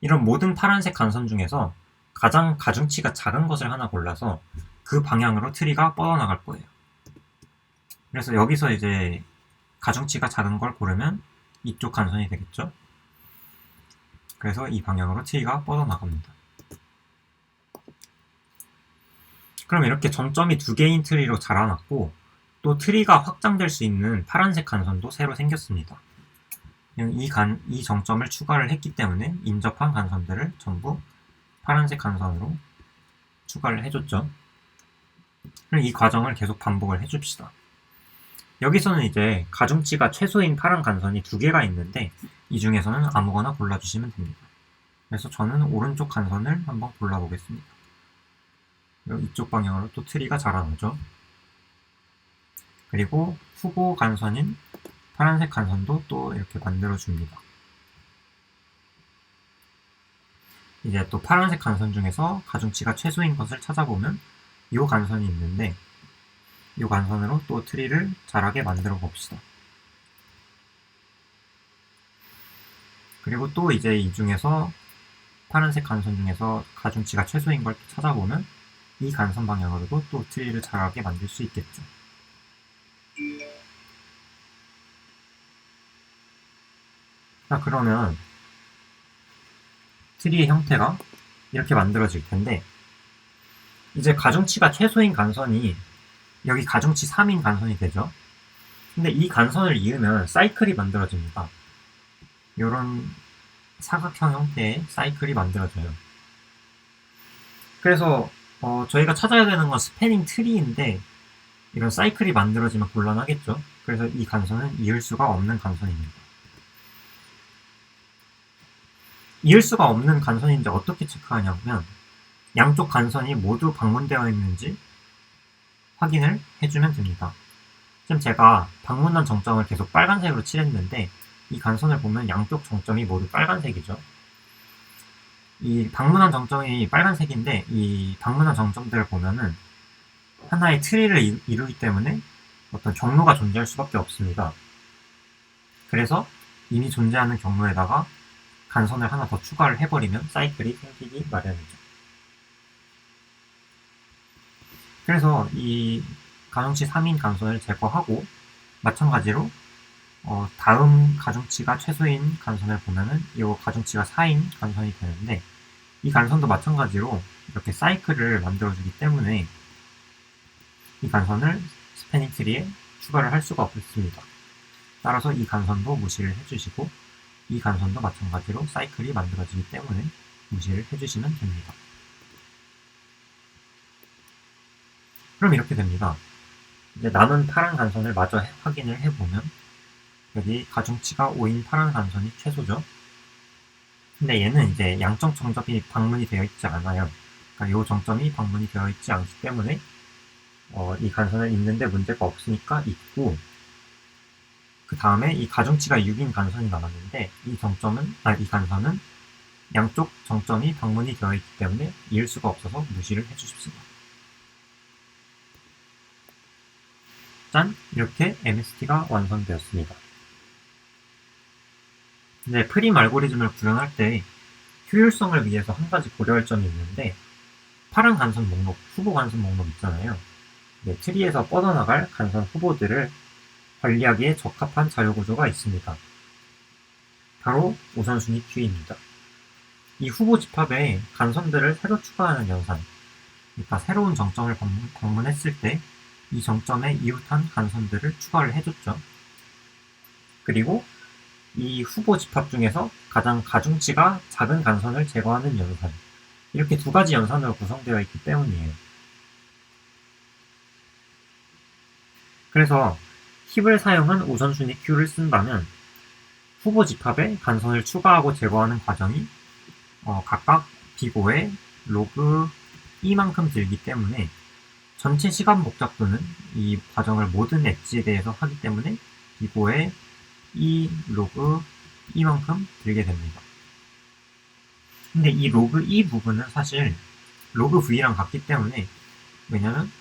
이런 모든 파란색 간선 중에서 가장 가중치가 작은 것을 하나 골라서 그 방향으로 트리가 뻗어나갈 거예요. 그래서 여기서 이제 가중치가 작은 걸 고르면 이쪽 간선이 되겠죠? 그래서 이 방향으로 트리가 뻗어나갑니다. 그럼 이렇게 점점이 두 개인 트리로 자라났고, 또 트리가 확장될 수 있는 파란색 간선도 새로 생겼습니다. 이 정점을 추가를 했기 때문에 인접한 간선들을 전부 파란색 간선으로 추가를 해줬죠. 그럼 이 과정을 계속 반복을 해줍시다. 여기서는 이제 가중치가 최소인 파란 간선이 두 개가 있는데 이 중에서는 아무거나 골라주시면 됩니다. 그래서 저는 오른쪽 간선을 한번 골라보겠습니다. 이쪽 방향으로 또 트리가 자라나죠. 그리고 후보 간선인 파란색 간선도 또 이렇게 만들어줍니다. 이제 또 파란색 간선 중에서 가중치가 최소인 것을 찾아보면 이 간선이 있는데, 이 간선으로 또 트리를 자라게 만들어 봅시다. 그리고 또 이제 이 중에서 파란색 간선 중에서 가중치가 최소인 걸 찾아보면 이 간선 방향으로도 또 트리를 자라게 만들 수 있겠죠. 자, 그러면 트리의 형태가 이렇게 만들어질 텐데, 이제 가중치가 최소인 간선이 여기 가중치 3인 간선이 되죠. 근데 이 간선을 이으면 사이클이 만들어집니다. 이런 사각형 형태의 사이클이 만들어져요. 그래서 저희가 찾아야 되는 건 스패닝 트리인데, 이런 사이클이 만들어지면 곤란하겠죠. 그래서 이 간선은 이을 수가 없는 간선입니다. 이을 수가 없는 간선인지 어떻게 체크하냐면, 양쪽 간선이 모두 방문되어 있는지 확인을 해주면 됩니다. 지금 제가 방문한 정점을 계속 빨간색으로 칠했는데, 이 간선을 보면 양쪽 정점이 모두 빨간색이죠. 이 방문한 정점이 빨간색인데, 이 방문한 정점들을 보면은 하나의 트리를 이루기 때문에 어떤 경로가 존재할 수밖에 없습니다. 그래서 이미 존재하는 경로에다가 간선을 하나 더 추가를 해버리면 사이클이 생기기 마련이죠. 그래서 이 가중치 3인 간선을 제거하고, 마찬가지로 다음 가중치가 최소인 간선을 보면은 이 가중치가 4인 간선이 되는데, 이 간선도 마찬가지로 이렇게 사이클을 만들어주기 때문에 이 간선을 스패닝 트리에 추가를 할 수가 없습니다. 따라서 이 간선도 무시를 해주시고, 이 간선도 마찬가지로 사이클이 만들어지기 때문에 무시를 해주시면 됩니다. 그럼 이렇게 됩니다. 이제 남은 파란 간선을 마저 확인을 해보면, 여기 가중치가 5인 파란 간선이 최소죠. 근데 얘는 이제 양쪽 정점이 방문이 되어 있지 않아요. 그러니까 이 정점이 방문이 되어 있지 않기 때문에 이 간선을 잇는데 문제가 없으니까 잇고, 그 다음에 이 가중치가 6인 간선이 나왔는데, 이 간선은 양쪽 정점이 방문이 되어 있기 때문에 이을 수가 없어서 무시를 해주십시다. 짠! 이렇게 MST가 완성되었습니다. 근데 프림 알고리즘을 구현할 때 효율성을 위해서 한 가지 고려할 점이 있는데, 파란 간선 목록, 후보 간선 목록 있잖아요. 트리에서 뻗어나갈 간선 후보들을 관리하기에 적합한 자료 구조가 있습니다. 바로 우선순위 큐입니다. 이 후보 집합에 간선들을 새로 추가하는 연산, 그러니까 새로운 정점을 방문했을 때 이 정점에 이웃한 간선들을 추가를 해줬죠. 그리고 이 후보 집합 중에서 가장 가중치가 작은 간선을 제거하는 연산, 이렇게 두 가지 연산으로 구성되어 있기 때문이에요. 그래서 힙을 사용한 우선순위 큐를 쓴다면 후보 집합에 간선을 추가하고 제거하는 과정이 각각 비고의 로그 2만큼 들기 때문에 전체 시간 복잡도는 이 과정을 모든 엣지에 대해서 하기 때문에 비고의 2 로그 2만큼 들게 됩니다. 근데 이 로그 2 부분은 사실 로그 v랑 같기 때문에, 왜냐면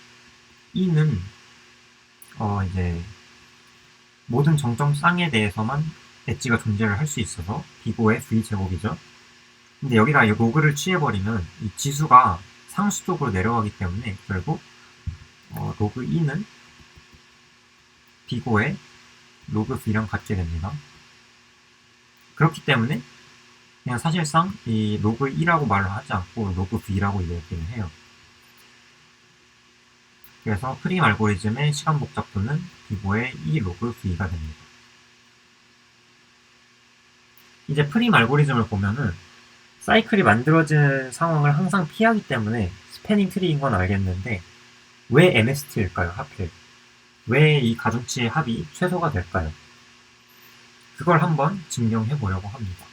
2는 이제 모든 정점 쌍에 대해서만 엣지가 존재를 할 수 있어서 비고의 v제곱이죠. 근데 여기다 이 로그를 취해버리면 이 지수가 상수 쪽으로 내려가기 때문에 결국 로그 2는 비고의 로그 v랑 같게 됩니다. 그렇기 때문에 그냥 사실상 이 로그 2라고 말을 하지 않고 로그 v라고 이야기를 해요. 그래서 프림 알고리즘의 시간 복잡도는 비고의 2 로그 v가 됩니다. 이제 프림 알고리즘을 보면은 사이클이 만들어진 상황을 항상 피하기 때문에 스패닝 트리인 건 알겠는데, 왜 MST일까요, 하필? 왜 이 가중치의 합이 최소가 될까요? 그걸 한번 증명해 보려고 합니다.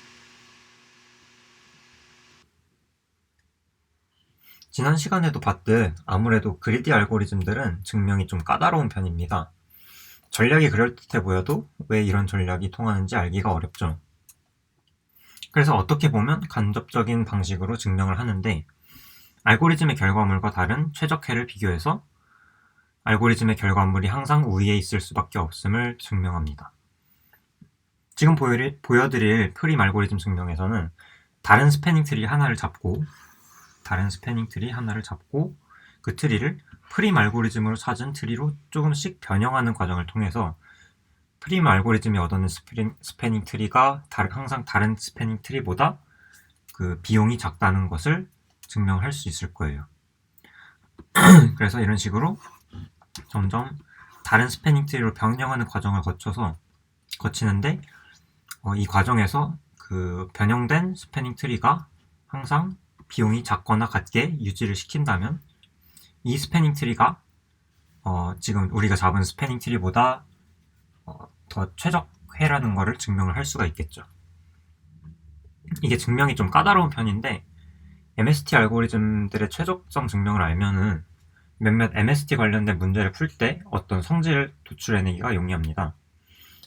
지난 시간에도 봤듯 아무래도 그리디 알고리즘들은 증명이 좀 까다로운 편입니다. 전략이 그럴듯해 보여도 왜 이런 전략이 통하는지 알기가 어렵죠. 그래서 어떻게 보면 간접적인 방식으로 증명을 하는데, 알고리즘의 결과물과 다른 최적해를 비교해서 알고리즘의 결과물이 항상 우위에 있을 수밖에 없음을 증명합니다. 지금 보여드릴 프림 알고리즘 증명에서는 다른 스패닝 트리 하나를 잡고 그 트리를 프림 알고리즘으로 찾은 트리로 조금씩 변형하는 과정을 통해서 프림 알고리즘이 얻어낸 스패닝 트리가 항상 다른 스패닝 트리보다 그 비용이 작다는 것을 증명할 수 있을 거예요. 그래서 이런 식으로 점점 다른 스패닝 트리로 변형하는 과정을 거치는데 이 과정에서 그 변형된 스패닝 트리가 항상 비용이 작거나 같게 유지를 시킨다면 이 스패닝 트리가 지금 우리가 잡은 스패닝 트리보다 더 최적회라는 것을 증명을 할 수가 있겠죠. 이게 증명이 좀 까다로운 편인데 MST 알고리즘들의 최적성 증명을 알면은 몇몇 MST 관련된 문제를 풀 때 어떤 성질을 도출해내기가 용이합니다.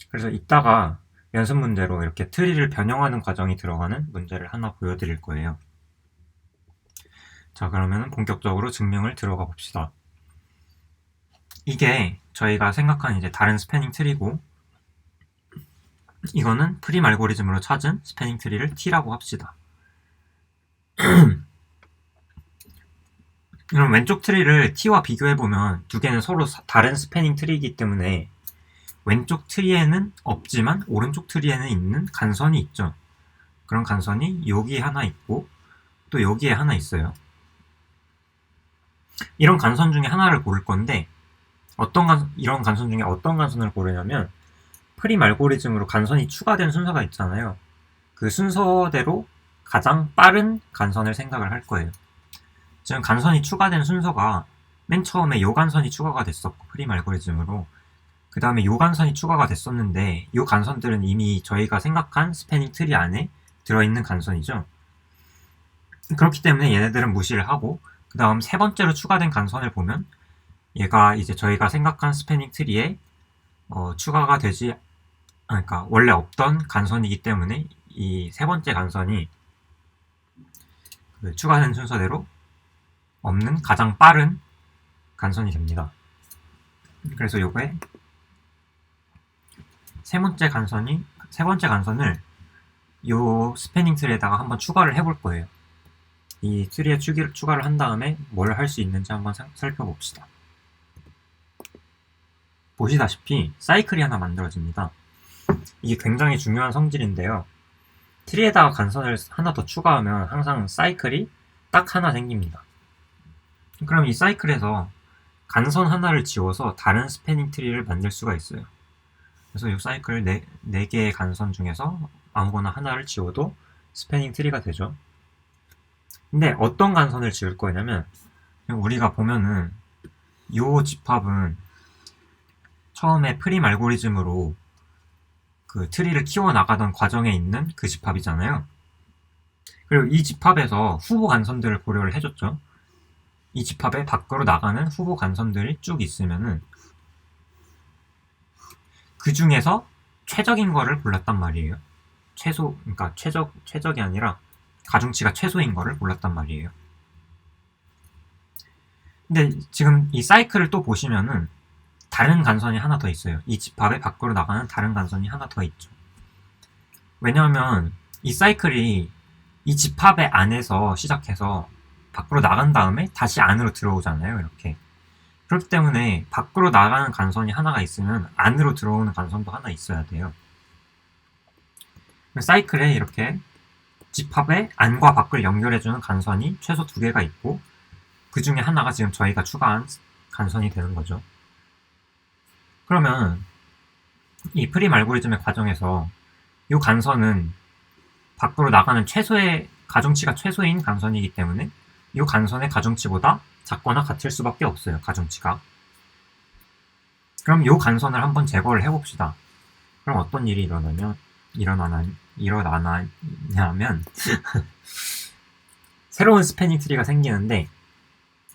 그래서 이따가 연습 문제로 이렇게 트리를 변형하는 과정이 들어가는 문제를 하나 보여드릴 거예요. 자, 그러면 본격적으로 증명을 들어가 봅시다. 이게 저희가 생각한 이제 다른 스패닝 트리고 이거는 프림 알고리즘으로 찾은 스패닝 트리를 T라고 합시다. 그럼 왼쪽 트리를 T와 비교해보면 두 개는 서로 다른 스패닝 트리이기 때문에 왼쪽 트리에는 없지만 오른쪽 트리에는 있는 간선이 있죠. 그런 간선이 여기에 하나 있고 또 여기에 하나 있어요. 이런 간선 중에 하나를 고를 건데 이런 간선 중에 어떤 간선을 고르냐면 프림 알고리즘으로 간선이 추가된 순서가 있잖아요. 그 순서대로 가장 빠른 간선을 생각을 할 거예요. 지금 간선이 추가된 순서가 맨 처음에 요 간선이 추가가 됐었고 프림 알고리즘으로 그 다음에 요 간선이 추가가 됐었는데 요 간선들은 이미 저희가 생각한 스패닝 트리 안에 들어있는 간선이죠. 그렇기 때문에 얘네들은 무시를 하고 그 다음 세 번째로 추가된 간선을 보면 얘가 이제 저희가 생각한 스패닝 트리에 추가가 그러니까 원래 없던 간선이기 때문에 이 세 번째 간선이 그 추가된 순서대로 없는 가장 빠른 간선이 됩니다. 그래서 요게 세 번째 간선을 요 스패닝 트리에다가 한번 추가를 해볼 거예요. 이 트리에 추가를 한 다음에 뭘 할 수 있는지 한번 살펴봅시다. 보시다시피 사이클이 하나 만들어집니다. 이게 굉장히 중요한 성질인데요. 트리에다가 간선을 하나 더 추가하면 항상 사이클이 딱 하나 생깁니다. 그럼 이 사이클에서 간선 하나를 지워서 다른 스패닝 트리를 만들 수가 있어요. 그래서 이 사이클 4개의 간선 중에서 아무거나 하나를 지워도 스패닝 트리가 되죠. 근데 어떤 간선을 지울 거냐면 우리가 보면은 이 집합은 처음에 프림 알고리즘으로 그 트리를 키워나가던 과정에 있는 그 집합이잖아요. 그리고 이 집합에서 후보 간선들을 고려를 해줬죠. 이 집합에 밖으로 나가는 후보 간선들이 쭉 있으면은 그 중에서 최적인 거를 골랐단 말이에요. 그러니까 최적이 아니라 가중치가 최소인 거를 골랐단 말이에요. 근데 지금 이 사이클을 또 보시면은 다른 간선이 하나 더 있어요. 이 집합에 밖으로 나가는 다른 간선이 하나 더 있죠. 왜냐하면 이 사이클이 이 집합의 안에서 시작해서 밖으로 나간 다음에 다시 안으로 들어오잖아요. 이렇게. 그렇기 때문에 밖으로 나가는 간선이 하나가 있으면 안으로 들어오는 간선도 하나 있어야 돼요. 사이클에 이렇게 집합의 안과 밖을 연결해주는 간선이 최소 2개가 있고 그 중에 하나가 지금 저희가 추가한 간선이 되는 거죠. 그러면 이 프림 알고리즘의 과정에서 이 간선은 밖으로 나가는 최소의 가중치가 최소인 간선이기 때문에 이 간선의 가중치보다 작거나 같을 수밖에 없어요. 가중치가. 그럼 이 간선을 한번 제거를 해봅시다. 그럼 어떤 일이 일어나냐면 새로운 스패닝 트리가 생기는데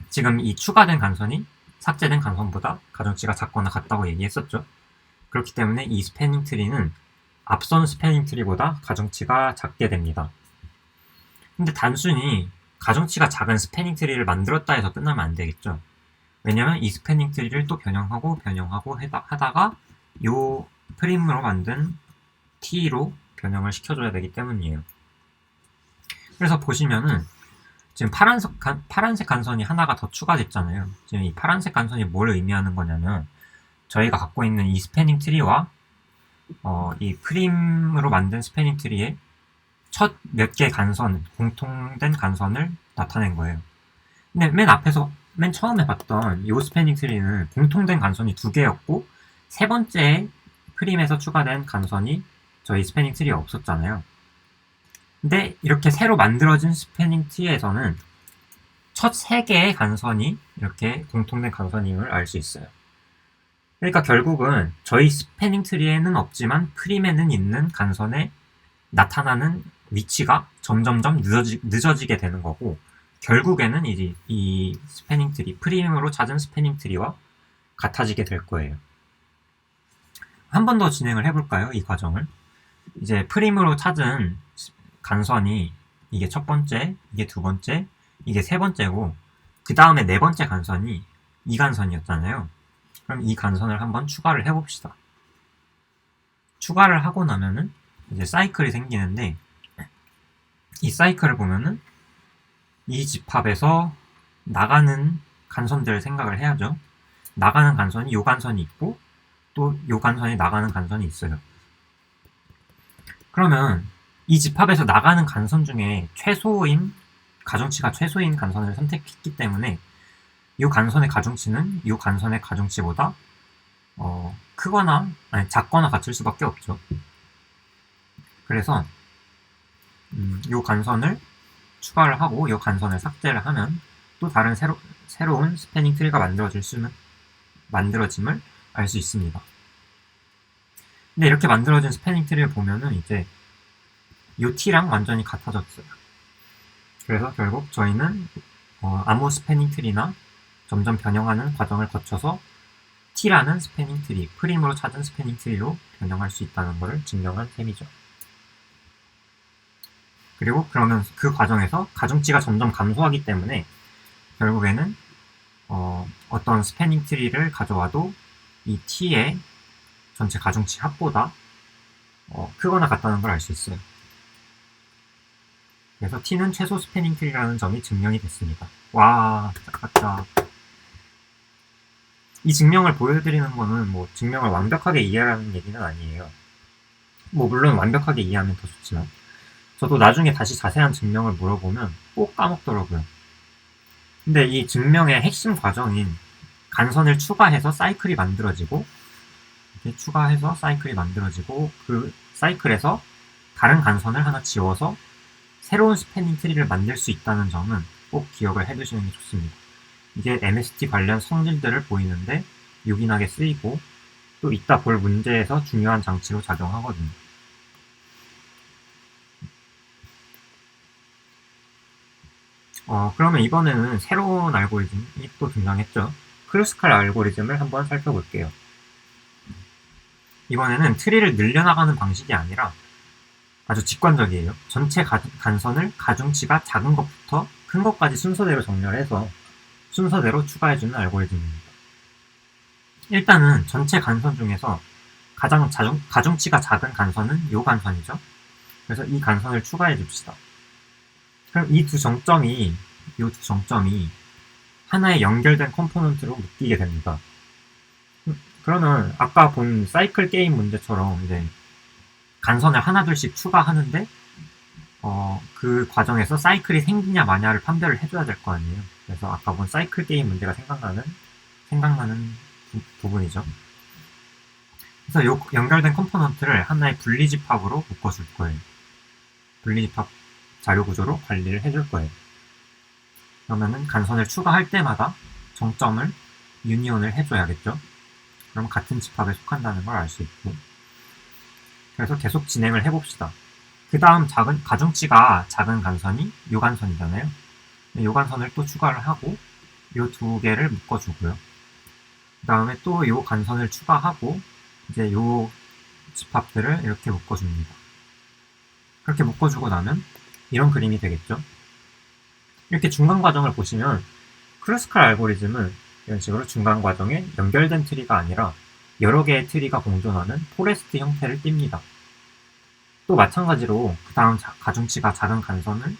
지금 이 추가된 간선이 삭제된 간선보다 가중치가 작거나 같다고 얘기했었죠. 그렇기 때문에 이 스패닝 트리는 앞선 스패닝 트리보다 가중치가 작게 됩니다. 근데 단순히 가중치가 작은 스패닝 트리를 만들었다 해서 끝나면 안 되겠죠. 왜냐면 이 스패닝 트리를 또 변형하고 하다가 요 프림으로 만든 t로 변형을 시켜줘야 되기 때문이에요. 그래서 보시면은 지금 파란색 간선이 하나가 더 추가됐잖아요. 지금 이 파란색 간선이 뭘 의미하는 거냐면 저희가 갖고 있는 이 스패닝 트리와 이 프림으로 만든 스패닝 트리의 첫 몇 개 간선, 공통된 간선을 나타낸 거예요. 근데 맨 처음에 봤던 이 스패닝 트리는 공통된 간선이 2개였고 세 번째 프림에서 추가된 간선이 저희 스패닝 트리에 없었잖아요. 근데 이렇게 새로 만들어진 스패닝 트리에서는 첫 3개의 간선이 이렇게 공통된 간선임을 알 수 있어요. 그러니까 결국은 저희 스패닝 트리에는 없지만 프림에는 있는 간선에 나타나는 위치가 점점점 늦어지게 되는 거고, 결국에는 이 스패닝 트리, 프림으로 찾은 스패닝 트리와 같아지게 될 거예요. 한 번 더 진행을 해볼까요? 이 과정을. 이제 프림으로 찾은 간선이 이게 첫 번째, 이게 두 번째, 이게 세 번째고, 그 다음에 네 번째 간선이 이 간선이었잖아요. 그럼 이 간선을 한번 추가를 해봅시다. 추가를 하고 나면은 이제 사이클이 생기는데, 이 사이클을 보면은 이 집합에서 나가는 간선들을 생각을 해야죠. 나가는 간선이 요 간선이 있고 또 요 간선이 나가는 간선이 있어요. 그러면 이 집합에서 나가는 간선 중에 가중치가 최소인 간선을 선택했기 때문에 이 간선의 가중치는 이 간선의 가중치보다 작거나 같을 수밖에 없죠. 그래서 이 간선을 추가를 하고 이 간선을 삭제를 하면 또 다른 새로운 스패닝 트리가 만들어짐을 알 수 있습니다. 근데 이렇게 만들어진 스패닝 트리를 보면은 이제 이 t랑 완전히 같아졌어요. 그래서 결국 저희는 아무 스패닝 트리나 점점 변형하는 과정을 거쳐서 t라는 스패닝 트리, 프림으로 찾은 스패닝 트리로 변형할 수 있다는 것을 증명한 셈이죠. 그리고 그러면 그 과정에서 가중치가 점점 감소하기 때문에 결국에는 어떤 스패닝 트리를 가져와도 이 t의 전체 가중치 합보다 크거나 같다는 걸 알 수 있어요. 그래서 t는 최소 스패닝 트리라는 점이 증명이 됐습니다. 와, 짝짝짝. 이 증명을 보여드리는 거는 뭐 증명을 완벽하게 이해하라는 얘기는 아니에요. 뭐 물론 완벽하게 이해하면 더 좋지만 저도 나중에 다시 자세한 증명을 물어보면 꼭 까먹더라고요. 근데 이 증명의 핵심 과정인 간선을 추가해서 사이클이 만들어지고 이렇게 추가해서 사이클이 만들어지고 그 사이클에서 다른 간선을 하나 지워서 새로운 스패닝 트리를 만들 수 있다는 점은 꼭 기억을 해두시는 게 좋습니다. 이게 MST 관련 성질들을 보이는데 요긴하게 쓰이고 또 이따 볼 문제에서 중요한 장치로 작용하거든요. 그러면 이번에는 새로운 알고리즘이 또 등장했죠. 크루스칼 알고리즘을 한번 살펴볼게요. 이번에는 트리를 늘려나가는 방식이 아니라 아주 직관적이에요. 전체 간선을 가중치가 작은 것부터 큰 것까지 순서대로 정렬해서 순서대로 추가해주는 알고리즘입니다. 일단은 전체 간선 중에서 가장 가중치가 작은 간선은 이 간선이죠. 그래서 이 간선을 추가해 줍시다. 그럼 이 두 정점이 하나의 연결된 컴포넌트로 묶이게 됩니다. 그러면 아까 본 사이클 게임 문제처럼 이제 간선을 하나둘씩 추가하는데 그 과정에서 사이클이 생기냐 마냐를 판별을 해줘야 될 거 아니에요. 그래서 아까 본 사이클 게임 문제가 생각나는 부분이죠. 그래서 이 연결된 컴포넌트를 하나의 분리집합으로 묶어줄 거예요. 분리집합 자료구조로 관리를 해줄 거예요. 그러면은 간선을 추가할 때마다 정점을 유니온을 해줘야겠죠. 그럼 같은 집합에 속한다는 걸 알 수 있고, 그래서 계속 진행을 해봅시다. 그 다음 가중치가 작은 간선이 요 간선이잖아요. 요 간선을 또 추가를 하고 요 두 개를 묶어주고요. 그 다음에 또 요 간선을 추가하고 이제 요 집합들을 이렇게 묶어줍니다. 그렇게 묶어주고 나면 이런 그림이 되겠죠. 이렇게 중간 과정을 보시면 크루스칼 알고리즘은 이런 식으로 중간 과정에 연결된 트리가 아니라 여러 개의 트리가 공존하는 포레스트 형태를 띱니다. 또 마찬가지로 그 다음 가중치가 작은 간선을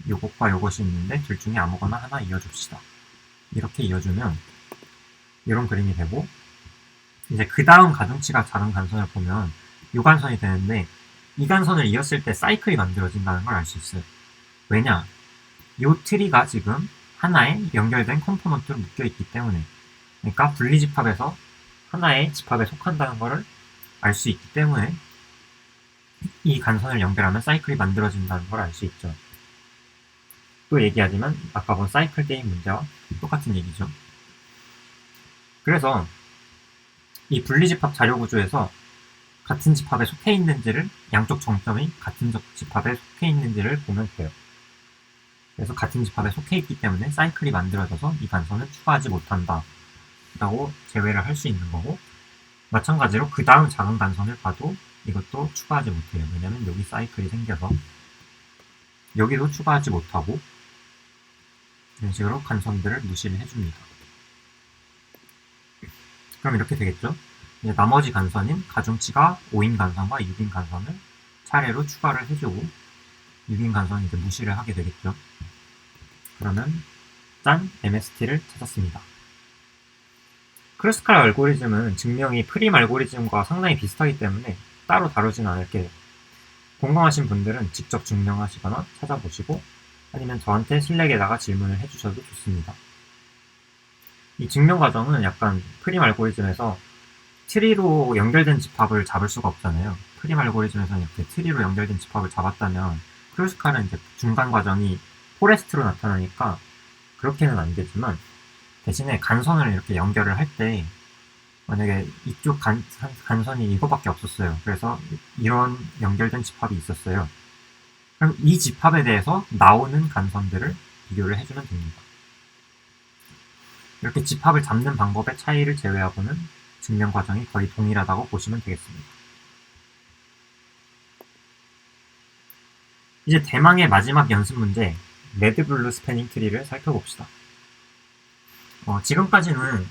요것과 요것이 있는데 둘 중에 아무거나 하나 이어줍시다. 이렇게 이어주면 이런 그림이 되고, 이제 그 다음 가중치가 작은 간선을 보면 요 간선이 되는데, 이 간선을 이었을 때 사이클이 만들어진다는 걸 알 수 있어요. 왜냐? 요 트리가 지금 하나의 연결된 컴포넌트로 묶여있기 때문에, 그러니까 분리집합에서 하나의 집합에 속한다는 것을 알 수 있기 때문에 이 간선을 연결하면 사이클이 만들어진다는 걸 알 수 있죠. 또 얘기하지만 아까 본 사이클 게임 문제와 똑같은 얘기죠. 그래서 이 분리집합 자료구조에서 같은 집합에 속해 있는지를, 양쪽 정점이 같은 집합에 속해 있는지를 보면 돼요. 그래서 같은 집합에 속해 있기 때문에 사이클이 만들어져서 이 간선은 추가하지 못한다 라고 제외를 할 수 있는 거고, 마찬가지로 그 다음 작은 간선을 봐도 이것도 추가하지 못해요. 왜냐면 여기 사이클이 생겨서 여기도 추가하지 못하고, 이런 식으로 간선들을 무시를 해줍니다. 그럼 이렇게 되겠죠. 이제 나머지 간선인 가중치가 5인 간선과 6인 간선을 차례로 추가를 해주고, 6인 간선은 이제 무시를 하게 되겠죠. 그러면 짠! MST를 찾았습니다. 크루스칼 알고리즘은 증명이 프림 알고리즘과 상당히 비슷하기 때문에 따로 다루지는 않을게요. 궁금하신 분들은 직접 증명하시거나 찾아보시고, 아니면 저한테 슬랙에다가 질문을 해주셔도 좋습니다. 이 증명 과정은 약간 프림 알고리즘에서 트리로 연결된 집합을 잡을 수가 없잖아요. 프림 알고리즘에서는 이렇게 트리로 연결된 집합을 잡았다면, 크루스칼은 이제 중간 과정이 포레스트로 나타나니까 그렇게는 안 되지만, 대신에 간선을 이렇게 연결을 할 때 만약에 이쪽 간선이 이거밖에 없었어요. 그래서 이런 연결된 집합이 있었어요. 그럼 이 집합에 대해서 나오는 간선들을 비교를 해주면 됩니다. 이렇게 집합을 잡는 방법의 차이를 제외하고는 증명 과정이 거의 동일하다고 보시면 되겠습니다. 이제 대망의 마지막 연습 문제, 레드블루 스패닝 트리를 살펴봅시다. 지금까지는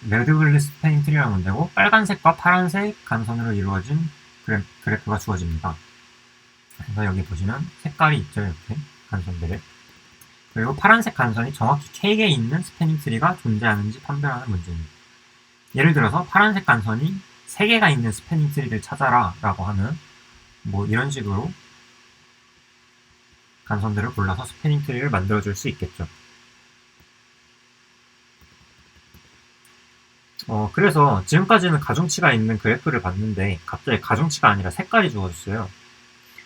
레드블루 스패닝 트리라는 문제고, 빨간색과 파란색 간선으로 이루어진 그래프가 주어집니다. 그래서 여기 보시면 색깔이 있죠, 이렇게 간선들을. 그리고 파란색 간선이 정확히 K에 있는 스패닝 트리가 존재하는지 판별하는 문제입니다. 예를 들어서 파란색 간선이 3개가 있는 스패닝 트리를 찾아라 라고 하면 뭐 이런 식으로 간선들을 골라서 스패닝 트리를 만들어줄 수 있겠죠. 그래서 지금까지는 가중치가 있는 그래프를 봤는데 갑자기 가중치가 아니라 색깔이 주어졌어요.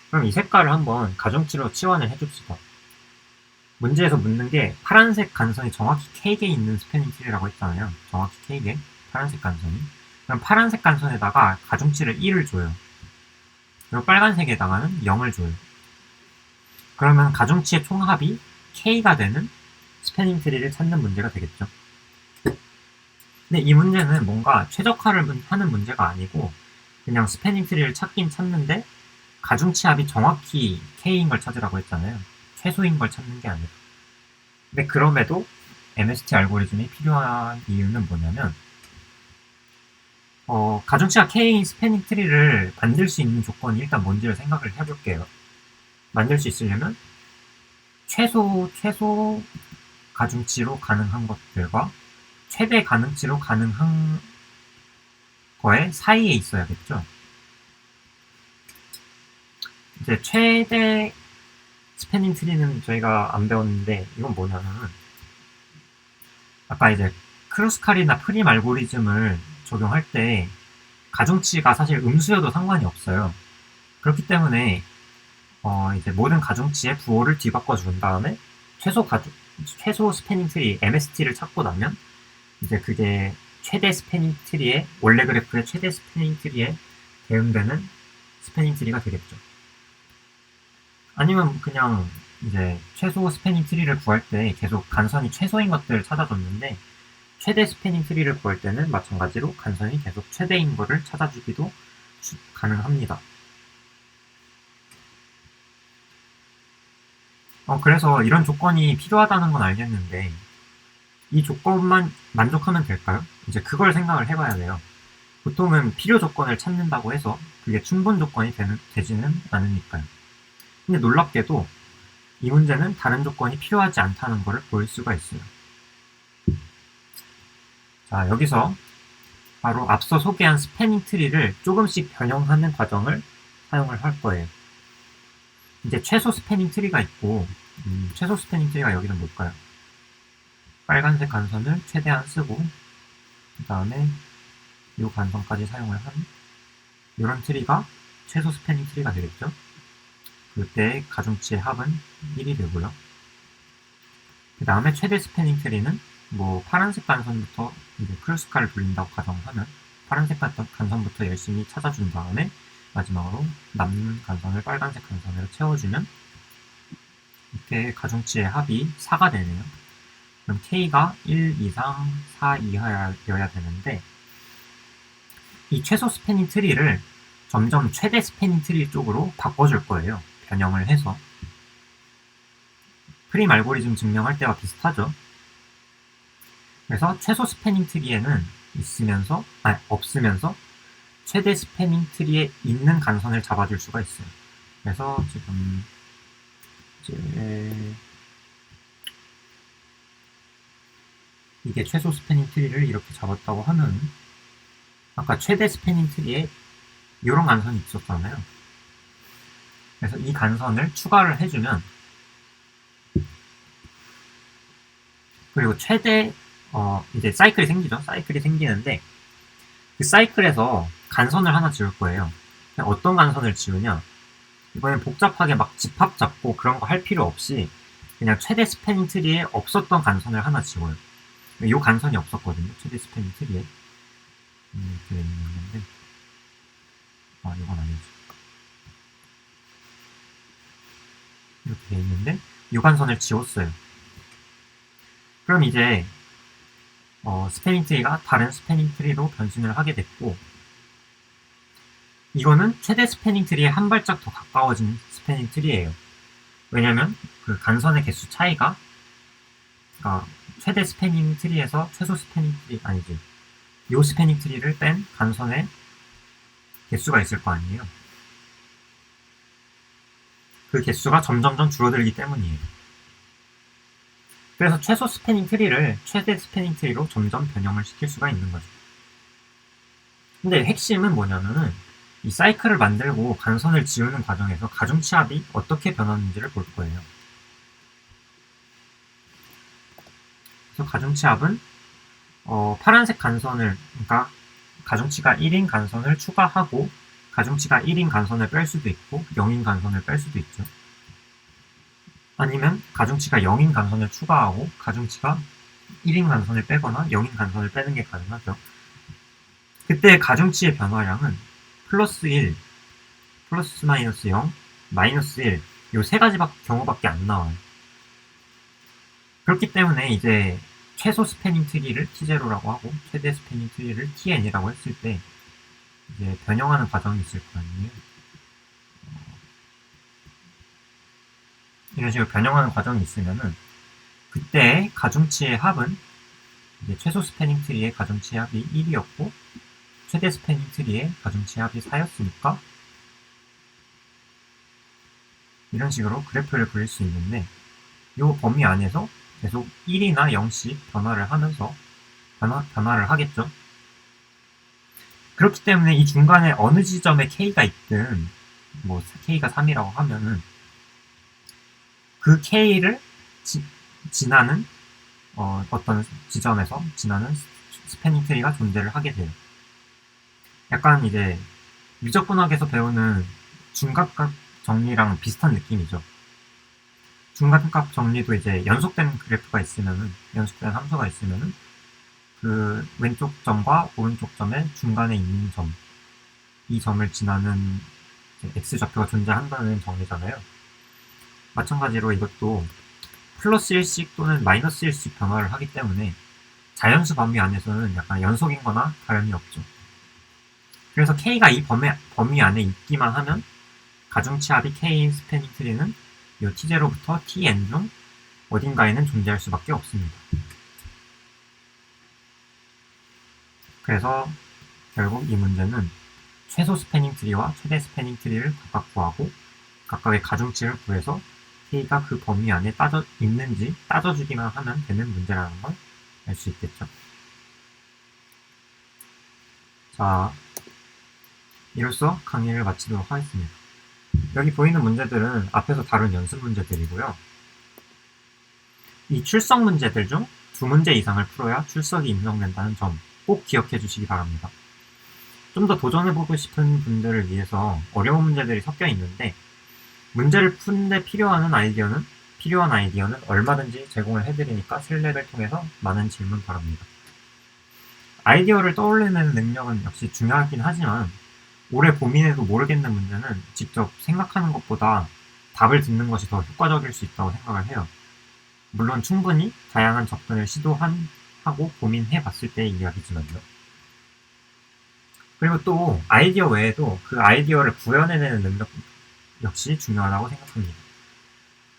그럼 이 색깔을 한번 가중치로 치환을 해줍시다. 문제에서 묻는 게 파란색 간선이 정확히 K개에 있는 스패닝 트리라고 했잖아요. 정확히 K개, 파란색 간선이. 그럼 파란색 간선에다가 가중치를 1을 줘요. 그리고 빨간색에다가는 0을 줘요. 그러면 가중치의 총합이 K가 되는 스패닝 트리를 찾는 문제가 되겠죠. 근데 이 문제는 뭔가 최적화를 하는 문제가 아니고 그냥 스패닝 트리를 찾긴 찾는데 가중치 합이 정확히 K인 걸 찾으라고 했잖아요. 최소인 걸 찾는 게 아니라. 근데 그럼에도 MST 알고리즘이 필요한 이유는 뭐냐면 가중치가 K인 스패닝 트리를 만들 수 있는 조건이 일단 뭔지를 생각을 해볼게요. 만들 수 있으려면 최소 가중치로 가능한 것들과 최대 가능치로 가능한 거에 사이에 있어야겠죠. 이제 최대 스패닝 트리는 저희가 안 배웠는데 이건 뭐냐면은 아까 이제 크루스칼이나 프림 알고리즘을 적용할 때 가중치가 사실 음수여도 상관이 없어요. 그렇기 때문에 이제 모든 가중치의 부호를 뒤바꿔 준 다음에 최소 스패닝 트리 MST를 찾고 나면 이제 그게 최대 스패닝 트리의 원래 그래프의 최대 스패닝 트리에 대응되는 스패닝 트리가 되겠죠. 아니면 그냥 이제 최소 스패닝 트리를 구할 때 계속 간선이 최소인 것들을 찾아줬는데 최대 스패닝 트리를 구할 때는 마찬가지로 간선이 계속 최대인 거를 찾아주기도 가능합니다. 그래서 이런 조건이 필요하다는 건 알겠는데 이 조건만 만족하면 될까요? 이제 그걸 생각을 해봐야 돼요. 보통은 필요 조건을 찾는다고 해서 그게 충분 조건이 되지는 않으니까요. 근데 놀랍게도 이 문제는 다른 조건이 필요하지 않다는 것을 보일 수가 있어요. 자, 여기서 바로 앞서 소개한 스패닝 트리를 조금씩 변형하는 과정을 사용을 할 거예요. 이제 최소 스패닝 트리가 있고, 최소 스패닝 트리가 여기는 뭘까요? 빨간색 간선을 최대한 쓰고, 그 다음에 이 간선까지 사용을 한 이런 트리가 최소 스패닝 트리가 되겠죠. 그때 가중치의 합은 1이 되고요. 그 다음에 최대 스패닝 트리는 뭐 파란색 간선부터 이제 크루스카를 돌린다고 가정하면 파란색 간선부터 열심히 찾아준 다음에 마지막으로 남는 간선을 빨간색 간선으로 채워주면 이렇게 가중치의 합이 4가 되네요. 그럼 K가 1 이상 4 이하여야 되는데 이 최소 스패닝 트리를 점점 최대 스패닝 트리 쪽으로 바꿔줄 거예요. 변형을 해서. 프림 알고리즘 증명할 때와 비슷하죠. 그래서 최소 스패닝 트리에는 없으면서 최대 스패닝 트리에 있는 간선을 잡아줄 수가 있어요. 그래서 지금 이게 최소 스패닝 트리를 이렇게 잡았다고 하면 아까 최대 스패닝 트리에 이런 간선이 있었잖아요. 그래서 이 간선을 추가를 해주면 그리고 최대 이제 사이클이 생기죠. 사이클이 생기는데 그 사이클에서 간선을 하나 지울 거예요. 어떤 간선을 지우냐? 이번엔 복잡하게 막 집합 잡고 그런 거 할 필요 없이 그냥 최대 스패닝 트리에 없었던 간선을 하나 지워요. 이 간선이 없었거든요. 최대 스패닝 트리에 이렇게 있는데 이건 아니지. 이렇게 돼 있는데 이 간선을 지웠어요. 그럼 이제 스패닝 트리가 다른 스패닝 트리로 변신을 하게 됐고 이거는 최대 스패닝 트리에 한 발짝 더 가까워진 스패닝 트리예요. 왜냐면 그 간선의 개수 차이가 최대 스패닝 트리에서 최소 스패닝 트리 아니지 요 스패닝 트리를 뺀 간선의 개수가 있을 거 아니에요. 그 개수가 점점점 줄어들기 때문이에요. 그래서 최소 스패닝 트리를 최대 스패닝 트리로 점점 변형을 시킬 수가 있는 거죠. 근데 핵심은 뭐냐면은 이 사이클을 만들고 간선을 지우는 과정에서 가중치합이 어떻게 변하는지를 볼 거예요. 그래서 가중치합은 파란색 간선을 그러니까 가중치가 1인 간선을 추가하고 가중치가 1인 간선을 뺄 수도 있고 0인 간선을 뺄 수도 있죠. 아니면 가중치가 0인 간선을 추가하고 가중치가 1인 간선을 빼거나 0인 간선을 빼는 게 가능하죠. 그때 가중치의 변화량은 플러스 1, 플러스 마이너스 0, 마이너스 1 요 세 가지 경우밖에 안 나와요. 그렇기 때문에 이제 최소 스패닝 트리를 T0라고 하고 최대 스패닝 트리를 TN이라고 했을 때 이제 변형하는 과정이 있을 거 아니에요. 이런 식으로 변형하는 과정이 있으면은 그때 가중치의 합은 이제 최소 스패닝 트리의 가중치의 합이 1이었고 최대 스패닝 트리의 가중치의 합이 4였으니까 이런 식으로 그래프를 그릴 수 있는데 이 범위 안에서 계속 1이나 0씩 변화를 하면서 변화를 하겠죠. 그렇기 때문에 이 중간에 어느 지점에 K가 있든 뭐 K가 3이라고 하면은 그 K를 지나는 어떤 지점에서 지나는 스패닝 트리가 존재를 하게 돼요. 약간 이제 미적분학에서 배우는 중간값 정리랑 비슷한 느낌이죠. 중간값 정리도 이제 연속된 그래프가 있으면은 연속된 함수가 있으면은 그 왼쪽 점과 오른쪽 점의 중간에 있는 점, 이 점을 지나는 x 좌표가 존재한다는 정리잖아요. 마찬가지로 이것도 플러스 1씩 또는 마이너스 1씩 변화를 하기 때문에 자연수 범위 안에서는 약간 연속인 거나 다름이 없죠. 그래서 K가 이 범위 안에 있기만 하면 가중치합이 K인 스패닝 트리는 이 t0부터 tn 중 어딘가에는 존재할 수밖에 없습니다. 그래서 결국 이 문제는 최소 스패닝 트리와 최대 스패닝 트리를 각각 구하고 각각의 가중치를 구해서 k가 그 범위 안에 있는지 따져주기만 하면 되는 문제라는 걸 알 수 있겠죠. 자, 이로써 강의를 마치도록 하겠습니다. 여기 보이는 문제들은 앞에서 다룬 연습 문제들이고요. 이 출석 문제들 중 2문제 이상을 풀어야 출석이 인정된다는 점 꼭 기억해 주시기 바랍니다. 좀 더 도전해보고 싶은 분들을 위해서 어려운 문제들이 섞여 있는데 문제를 푸는데 필요한 아이디어는 얼마든지 제공을 해드리니까 슬랙을 통해서 많은 질문 바랍니다. 아이디어를 떠올리는 능력은 역시 중요하긴 하지만 오래 고민해도 모르겠는 문제는 직접 생각하는 것보다 답을 듣는 것이 더 효과적일 수 있다고 생각을 해요. 물론 충분히 다양한 접근을 시도하고 고민해봤을 때의 이야기지만요. 그리고 또 아이디어 외에도 그 아이디어를 구현해내는 능력 역시 중요하다고 생각합니다.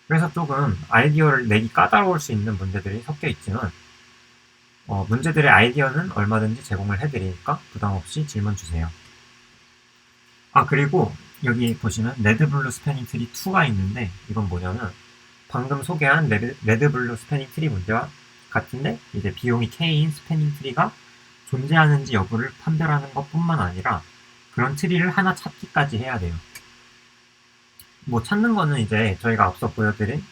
그래서 조금 아이디어를 내기 까다로울 수 있는 문제들이 섞여 있지만 문제들의 아이디어는 얼마든지 제공을 해드리니까 부담없이 질문 주세요. 그리고 여기 보시면 레드블루 스패닝 트리 2가 있는데 이건 뭐냐면 방금 소개한 레드블루 스패닝 트리 문제와 같은데 이제 비용이 K인 스패닝 트리가 존재하는지 여부를 판별하는 것뿐만 아니라 그런 트리를 하나 찾기까지 해야 돼요. 뭐 찾는 거는 이제 저희가 앞서 보여드린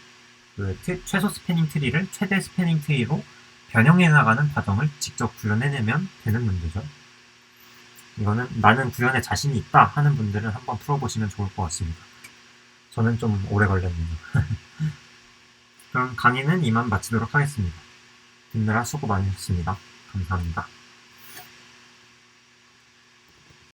그 최소 스패닝 트리를 최대 스패닝 트리로 변형해 나가는 과정을 직접 구현해내면 되는 문제죠. 이거는 나는 구현에 자신이 있다 하는 분들은 한번 풀어보시면 좋을 것 같습니다. 저는 좀 오래 걸렸네요. 그럼 강의는 이만 마치도록 하겠습니다. 듣느라 수고 많으셨습니다. 감사합니다.